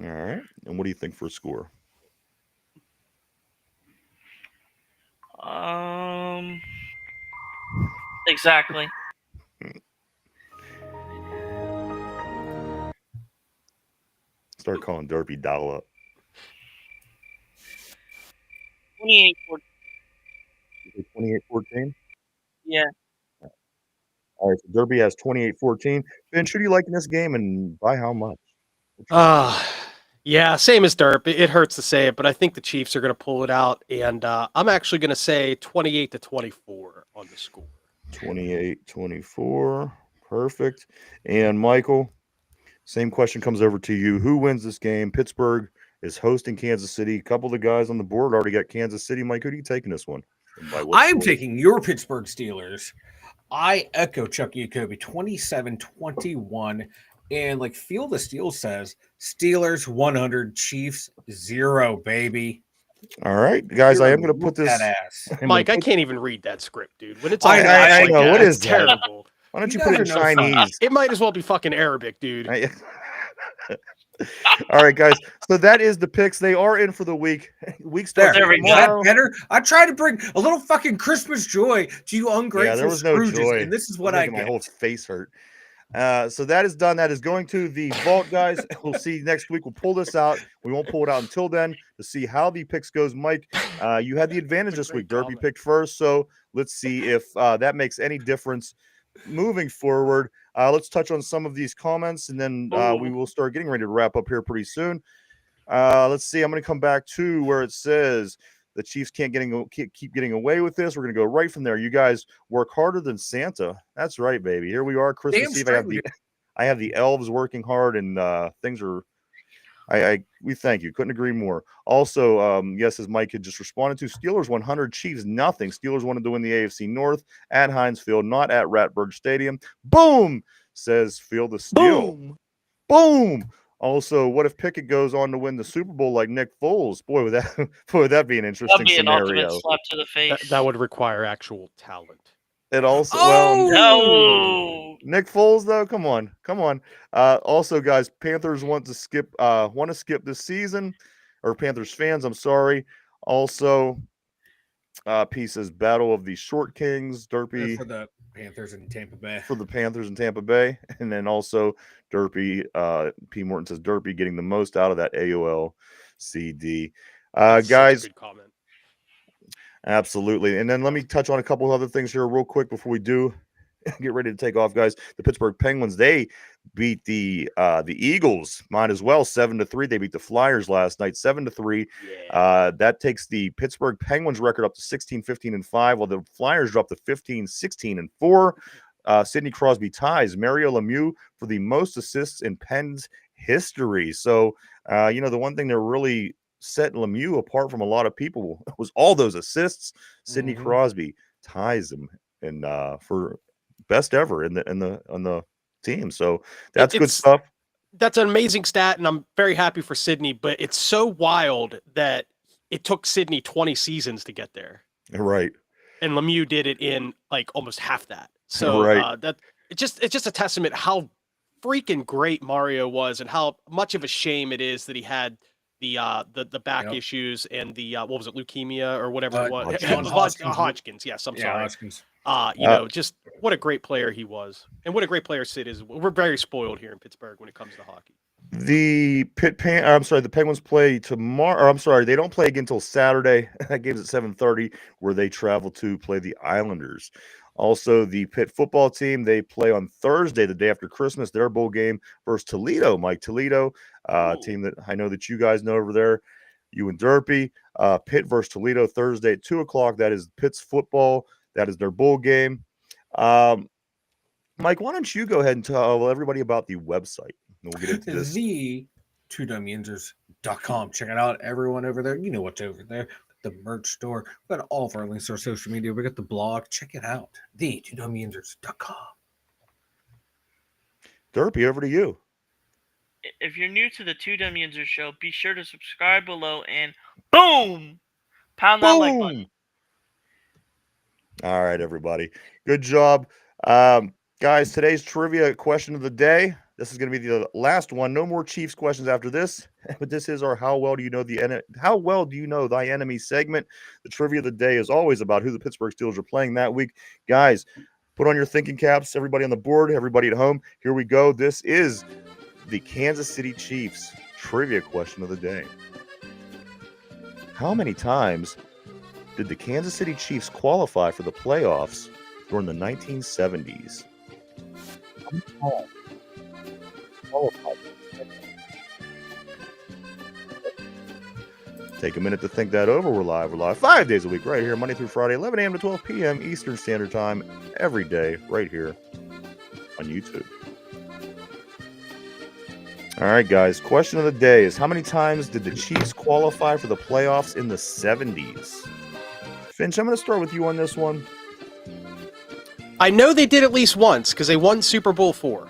[SPEAKER 1] All right. And what do you think for a score?
[SPEAKER 5] Exactly.
[SPEAKER 1] Start calling Derpy dial up.
[SPEAKER 5] 28-14.
[SPEAKER 1] 28-14?
[SPEAKER 5] Yeah.
[SPEAKER 1] All right, so Derby has 28-14. Ben, who do you like in this game, and by how much?
[SPEAKER 4] Yeah, same as Derp. It hurts to say it, but I think the Chiefs are going to pull it out, and I'm actually going to say 28-24 on the score.
[SPEAKER 1] 28-24. Perfect. And Michael, same question comes over to you. Who wins this game? Pittsburgh is hosting Kansas City. A couple of the guys on the board already got Kansas City. Mike, who do you take in this one?
[SPEAKER 3] I am taking your Pittsburgh Steelers. I echo Chukky Okobi, 27-21. And like Feel the Steel says, Steelers 100, Chiefs 0, baby.
[SPEAKER 1] All right, guys, I am going to put this.
[SPEAKER 4] Mike, I can't even read that script, dude. When it's
[SPEAKER 1] I know. What is
[SPEAKER 4] terrible.
[SPEAKER 1] Why don't you put it in Chinese?
[SPEAKER 4] It might as well be fucking Arabic, dude.
[SPEAKER 1] All right, guys. So that is the picks. They are in for the week. Week starts tomorrow.
[SPEAKER 3] Better. I try to bring a little fucking Christmas joy to you ungrateful
[SPEAKER 1] Yeah, there was no
[SPEAKER 3] Scrooges,
[SPEAKER 1] joy.
[SPEAKER 3] and this is what I get.
[SPEAKER 1] My whole face hurt. So that is done. That is going to the vault, guys. We'll see you next week. We'll pull this out. We won't pull it out until then to see how the picks goes. Mike, you had the advantage this week. Derby picked first, so let's see if that makes any difference moving forward. Let's touch on some of these comments, and then we will start getting ready to wrap up here pretty soon. Let's see. I'm going to come back to where it says the Chiefs can't keep getting away with this. We're going to go right from there. You guys work harder than Santa. That's right, baby. Here we are, Christmas Eve. I have the elves working hard, and things are We thank you. Couldn't agree more. Also, yes, as Mike had just responded to, Steelers 100, Chiefs nothing. Steelers wanted to win the AFC North at Heinz Field, not at Ratburg Stadium. Boom, says Field of Steel.
[SPEAKER 4] Boom.
[SPEAKER 1] Boom. Also, what if Pickett goes on to win the Super Bowl like Nick Foles? Boy, would that be an interesting
[SPEAKER 5] That'd be an ultimate
[SPEAKER 1] scenario.
[SPEAKER 5] slap to the face.
[SPEAKER 4] That would require actual talent.
[SPEAKER 1] It also
[SPEAKER 5] No.
[SPEAKER 1] Nick Foles though, come on. Also, guys, Panthers want to skip this season, or Panthers fans, I'm sorry. Also, P says Battle of the Short Kings, Derpy
[SPEAKER 3] for the Panthers in Tampa Bay.
[SPEAKER 1] For the Panthers in Tampa Bay, and then also Derpy. P Morton says Derpy getting the most out of that AOL CD.
[SPEAKER 4] That's
[SPEAKER 1] Guys,
[SPEAKER 4] such a good comment.
[SPEAKER 1] Absolutely. And then let me touch on a couple other things here real quick before we do get ready to take off, guys. The Pittsburgh Penguins, they beat the Eagles, might as well, 7-3. They beat the Flyers last night, 7-3.
[SPEAKER 4] Yeah.
[SPEAKER 1] That takes the Pittsburgh Penguins record up to 16-15-5, while the Flyers dropped to 15-16-4. Sidney Crosby ties Mario Lemieux for the most assists in Pens history. So, the one thing that really set Lemieux apart from a lot of people was all those assists. Sidney Crosby ties him and for best ever on the team. So that's good stuff.
[SPEAKER 4] That's an amazing stat, and I'm very happy for Sidney, but it's so wild that it took Sidney 20 seasons to get there.
[SPEAKER 1] Right.
[SPEAKER 4] And Lemieux did it in like almost half that. So it's just a testament how freaking great Mario was and how much of a shame it is that he had the back issues and the what was it, leukemia or whatever it was. Hodgkin's. Yes, I'm sorry.
[SPEAKER 3] Hodgkin's.
[SPEAKER 4] Just what a great player he was, and what a great player Sid is. We're very spoiled here in Pittsburgh when it comes to hockey.
[SPEAKER 1] The the Penguins play tomorrow. Or I'm sorry, they don't play again until Saturday. That game's at 7:30, where they travel to play the Islanders. Also, the Pitt football team, they play on Thursday, the day after Christmas, their bowl game versus Toledo. Mike Toledo, team that I know that you guys know over there, you and Derpy. Pitt versus Toledo Thursday at 2:00. That is Pitt's football. That is their bowl game. Mike, why don't you go ahead and tell everybody about the website? And we'll get into this.
[SPEAKER 3] The twodumbyinjuries.com. Check it out, everyone over there. You know what's over there. The merch store. We got all of our links to our social media. We got the blog. Check it out. The twodumbyinjuries.com.
[SPEAKER 1] Derpy, over to you.
[SPEAKER 5] If you're new to the Two Dumb Yinzers show, be sure to subscribe below and boom! Pound that like button.
[SPEAKER 1] All right, everybody. Good job. Guys, today's trivia question of the day. This is going to be the last one. No more Chiefs questions after this. But this is our How Well Do You Know Thy Enemy segment. The trivia of the day is always about who the Pittsburgh Steelers are playing that week. Guys, put on your thinking caps. Everybody on the board, everybody at home. Here we go. This is the Kansas City Chiefs trivia question of the day. How many times did the Kansas City Chiefs qualify for the playoffs during the 1970s? Take a minute to think that over. We're live 5 days a week right here, Monday through Friday, 11 a.m. to 12 p.m. Eastern Standard Time, every day right here on YouTube. All right, guys. Question of the day is, how many times did the Chiefs qualify for the playoffs in the 70s? Finch, I'm going to start with you on this one.
[SPEAKER 4] I know they did at least once because they won Super Bowl IV.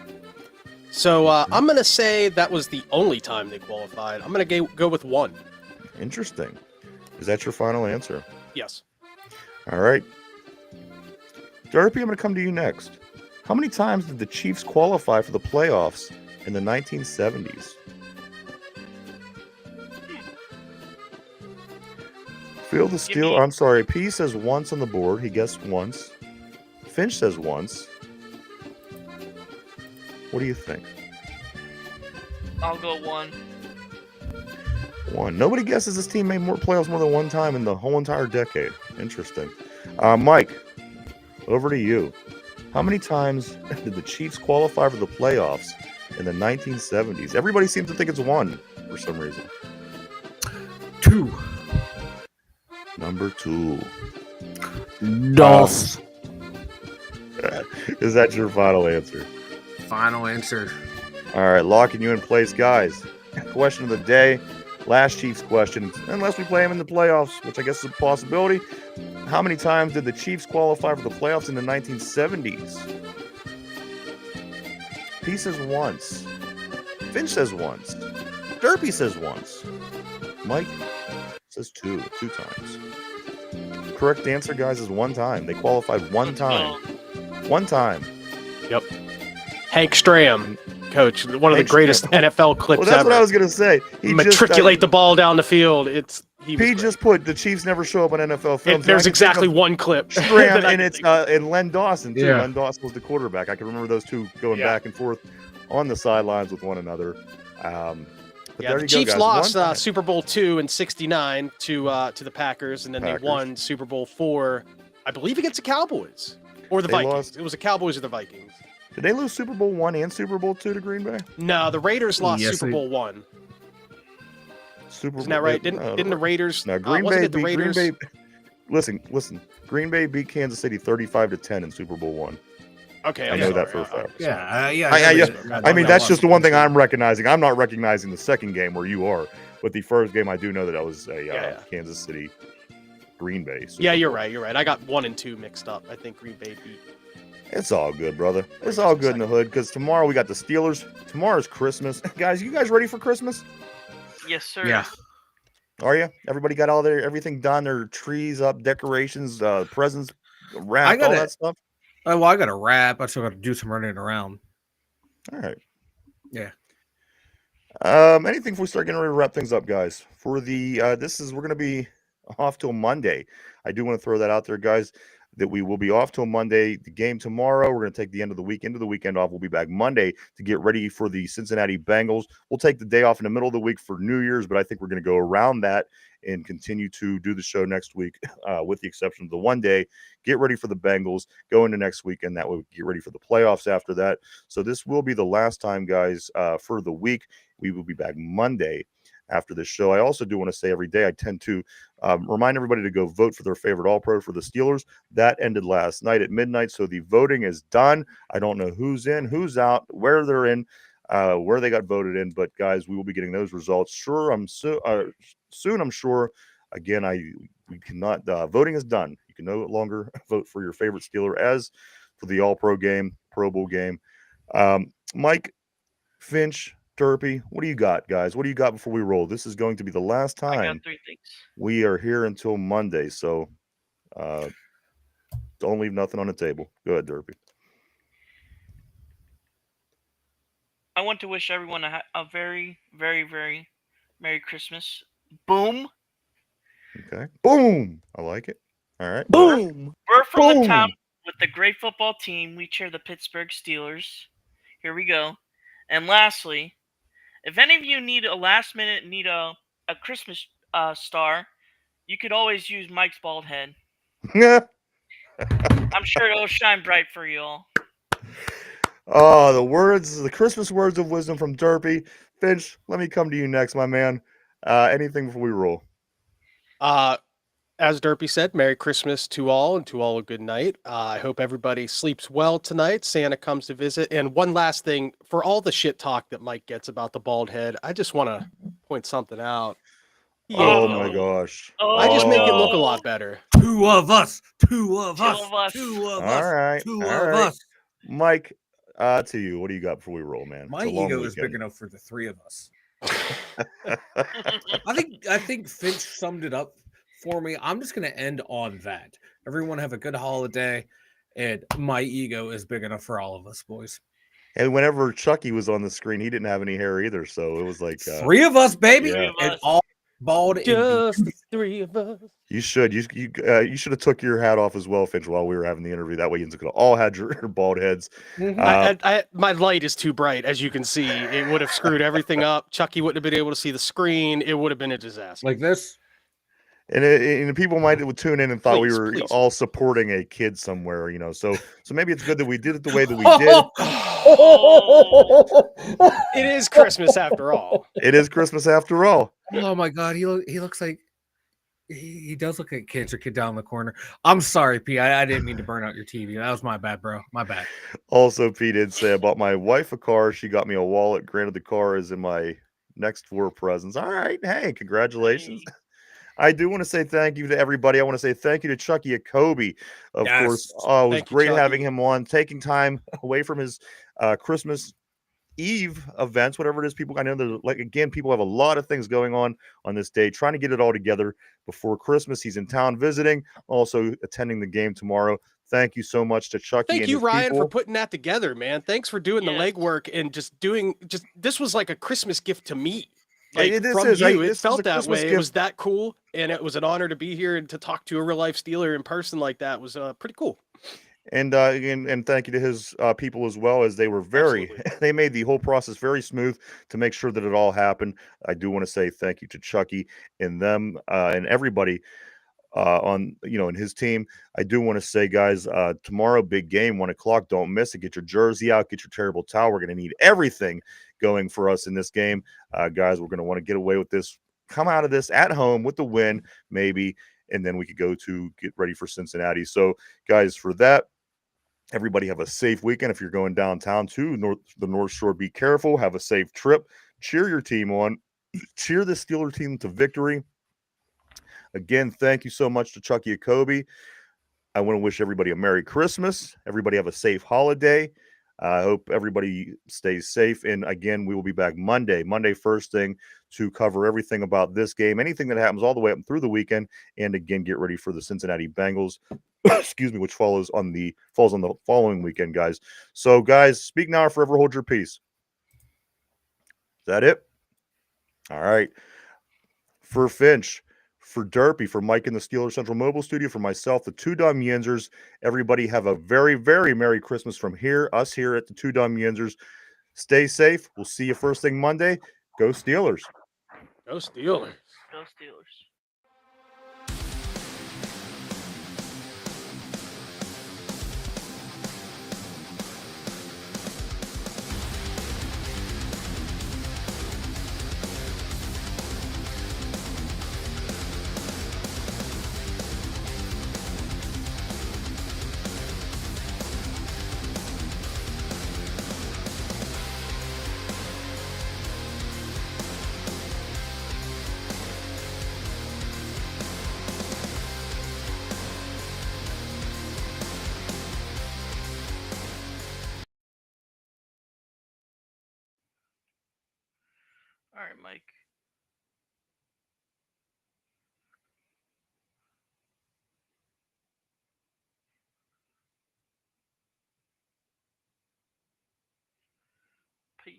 [SPEAKER 4] So I'm going to say that was the only time they qualified. I'm going to go with one.
[SPEAKER 1] Interesting. Is that your final answer?
[SPEAKER 4] Yes.
[SPEAKER 1] All right. Derpy, I'm going to come to you next. How many times did the Chiefs qualify for the playoffs in the 1970s? Field of Steel. I'm sorry. P says once on the board. He guessed once. Finch says once. What do you think?
[SPEAKER 5] I'll go one.
[SPEAKER 1] One. Nobody guesses this team made more playoffs more than one time in the whole entire decade. Interesting. Mike, over to you. How many times did the Chiefs qualify for the playoffs in the 1970s? Everybody seems to think it's one for some reason.
[SPEAKER 3] 2.
[SPEAKER 1] Number 2.
[SPEAKER 3] Dos.
[SPEAKER 1] Is that your final answer?
[SPEAKER 3] Final answer.
[SPEAKER 1] All right, locking you in place, guys. question of the day, last Chiefs question, unless we play them in the playoffs, which I guess is a possibility. How many times did the Chiefs qualify for the playoffs in the 1970s? P says once. Finch says once. Derpy says once. Mike says two times. Correct answer, guys, is one time. They qualified one time. One time.
[SPEAKER 4] Yep. Hank Stram, coach, one of the greatest NFL clips
[SPEAKER 1] well, that's
[SPEAKER 4] ever.
[SPEAKER 1] what I was gonna say. He
[SPEAKER 4] matriculate the ball down the field.
[SPEAKER 1] He just put the Chiefs never show up on NFL films.
[SPEAKER 4] There's exactly one clip.
[SPEAKER 1] Stram and it's and Len Dawson too.
[SPEAKER 6] Yeah.
[SPEAKER 1] Len Dawson was the quarterback. I can remember those two going back and forth on the sidelines with one another.
[SPEAKER 4] The Chiefs lost Super Bowl II in '69 to the Packers, and then they won Super Bowl IV, I believe, against the Cowboys or the Vikings. It was the Cowboys or the Vikings.
[SPEAKER 1] Did they lose Super Bowl I and Super Bowl II to Green Bay?
[SPEAKER 4] No, the Raiders lost Super Bowl I. Isn't that right? Didn't the Raiders?
[SPEAKER 1] No, Green Bay. Listen. Green Bay beat Kansas City 35-10 in Super Bowl I.
[SPEAKER 4] Okay,
[SPEAKER 1] I know that for a fact.
[SPEAKER 6] Yeah.
[SPEAKER 1] I mean, that's just the one thing I'm recognizing. I'm not recognizing the second game where you are, but the first game I do know that was a Kansas City Green Bay.
[SPEAKER 4] Yeah, you're right. I got 1 and 2 mixed up. I think Green Bay beat.
[SPEAKER 1] It's all good, brother. It's all good in the hood because tomorrow we got the Steelers. Tomorrow's Christmas. Guys, you guys ready for Christmas?
[SPEAKER 5] Yes, sir.
[SPEAKER 6] Yeah.
[SPEAKER 1] Are you? Everybody got everything done, their trees up, decorations, presents, wrapped, all that stuff?
[SPEAKER 6] Oh, well, I got to wrap. I still got to do some running around.
[SPEAKER 1] All right.
[SPEAKER 6] Yeah.
[SPEAKER 1] Anything before we start getting ready to wrap things up, guys? For the we're gonna be off till Monday. I do want to throw that out there, guys, that we will be off till Monday. The game tomorrow, we're gonna take the end of the week into the weekend off. We'll be back Monday to get ready for the Cincinnati Bengals. We'll take the day off in the middle of the week for New Year's, but I think we're gonna go around that and continue to do the show next week, with the exception of the one day. Get ready for the Bengals, go into next week, and that will get ready for the playoffs after that. So this will be the last time, guys, for the week. We will be back Monday after this show. I also do want to say every day I tend to remind everybody to go vote for their favorite All-Pro for the Steelers. That ended last night at midnight, so the voting is done. I don't know who's in, who's out, where they're in, where they got voted in, but guys, we will be getting those results. Soon, I'm sure. Again, we cannot. Voting is done. You can no longer vote for your favorite Steeler as for the All-Pro game, Pro Bowl game. Mike, Finch, Derpy, what do you got, guys? What do you got before we roll? This is going to be the last time
[SPEAKER 5] I got 3 things.
[SPEAKER 1] we are here until Monday, so don't leave nothing on the table. Go ahead, Derpy.
[SPEAKER 5] I want to wish everyone a very, very, very Merry Christmas. Boom.
[SPEAKER 1] Okay. Boom. I like it. All right.
[SPEAKER 4] Boom.
[SPEAKER 5] We're from the town with the great football team. We cheer the Pittsburgh Steelers. Here we go. And lastly, if any of you need a Christmas star, you could always use Mike's bald head. I'm sure it'll shine bright for you all.
[SPEAKER 1] Oh, the Christmas words of wisdom from Derpy. Finch, let me come to you next, my man. Anything before we roll?
[SPEAKER 4] As Derpy said, Merry Christmas to all, and to all a good night. I hope everybody sleeps well tonight. Santa comes to visit. And one last thing, for all the shit talk that Mike gets about the bald head, I just want to point something out.
[SPEAKER 1] Oh my gosh.
[SPEAKER 4] I just make it look a lot better.
[SPEAKER 6] Two of us.
[SPEAKER 1] All right. Mike, to you. What do you got before we roll, man?
[SPEAKER 6] My ego is big enough for the 3 of us. I think Finch summed it up for me. I'm just going to end on that. Everyone have a good holiday, and my ego is big enough for all of us, boys.
[SPEAKER 1] And whenever Chucky was on the screen, he didn't have any hair either, so it was like
[SPEAKER 6] 3 of us, baby,
[SPEAKER 1] yeah.
[SPEAKER 6] and all bald.
[SPEAKER 4] Just the 3 of us.
[SPEAKER 1] You should have took your hat off as well, Finch, while we were having the interview. That way you could all had your bald heads.
[SPEAKER 4] My light is too bright, as you can see. It would have screwed everything up. Chucky wouldn't have been able to see the screen. It would have been a disaster.
[SPEAKER 6] Like this.
[SPEAKER 1] And people might tune in and thought we were
[SPEAKER 4] please.
[SPEAKER 1] all supporting a kid somewhere, So maybe it's good that we did it the way that we did.
[SPEAKER 4] It is Christmas after all.
[SPEAKER 1] It is Christmas after all.
[SPEAKER 6] Oh my God, he looks like he does look like a cancer kid down the corner. I'm sorry, P. I didn't mean to burn out your TV. That was my bad, bro. My bad.
[SPEAKER 1] Also, P did say, I bought my wife a car. She got me a wallet. Granted, the car is in my next 4 presents. All right. Hey, congratulations. I do want to say thank you to everybody. I want to say thank you to Chukky Okobi, of course.
[SPEAKER 3] Yes.
[SPEAKER 1] Oh, it was
[SPEAKER 4] Thank you,
[SPEAKER 1] great
[SPEAKER 4] Chucky.
[SPEAKER 1] having him on, taking time away from his Christmas Eve events, whatever it is. People, I know there's like again, people have a lot of things going on this day, trying to get it all together before Christmas. He's in town visiting, also attending the game tomorrow. Thank you so much to Chucky
[SPEAKER 4] Thank
[SPEAKER 1] and
[SPEAKER 4] you,
[SPEAKER 1] his
[SPEAKER 4] Ryan, for
[SPEAKER 1] people.
[SPEAKER 4] putting that together, man. Thanks for doing the
[SPEAKER 5] Yes.
[SPEAKER 4] legwork and just this was like a Christmas gift to me.
[SPEAKER 1] Hey,
[SPEAKER 4] Like
[SPEAKER 1] this
[SPEAKER 4] from
[SPEAKER 1] is
[SPEAKER 4] you, it
[SPEAKER 1] this is
[SPEAKER 4] felt
[SPEAKER 1] a
[SPEAKER 4] that
[SPEAKER 1] Christmas
[SPEAKER 4] way. It
[SPEAKER 1] gift.
[SPEAKER 4] was that cool, and it was an honor to be here and to talk to a real life Steeler in person like that. It was pretty cool.
[SPEAKER 1] And and thank you to his people as well, as they were very
[SPEAKER 4] Absolutely.
[SPEAKER 1] they made the whole process very smooth to make sure that it all happened. I do want to say thank you to Chucky and them and everybody on in his team. I do want to say, guys, tomorrow big game, 1 o'clock. Don't miss it. Get your jersey out. Get your terrible towel. We're going to need everything going for us in this game, guys. We're going to want to get away with this. Come out of this at home with the win, maybe, and then we could go to get ready for Cincinnati. So, guys, for that. Everybody have a safe weekend. If you're going downtown to the North Shore, be careful. Have a safe trip. Cheer your team on. Cheer the Steeler team to victory. Again, thank you so much to Chukky Okobi. I want to wish everybody a Merry Christmas. Everybody have a safe holiday. I hope everybody stays safe. And again, we will be back Monday first thing to cover everything about this game, anything that happens all the way up through the weekend. And again, get ready for the Cincinnati Bengals, excuse me, which falls on the following weekend, guys. So, guys, speak now or forever hold your peace. Is that it? All right. For Finch, for Derpy, for Mike in the Steeler Central Mobile Studio, for myself, the Two Dumb Yinzers. Everybody have a very, very Merry Christmas from us here at the Two Dumb Yinzers. Stay safe. We'll see you first thing Monday. Go Steelers.
[SPEAKER 4] Go Steelers.
[SPEAKER 5] Go Steelers. All right, Mike. Peace.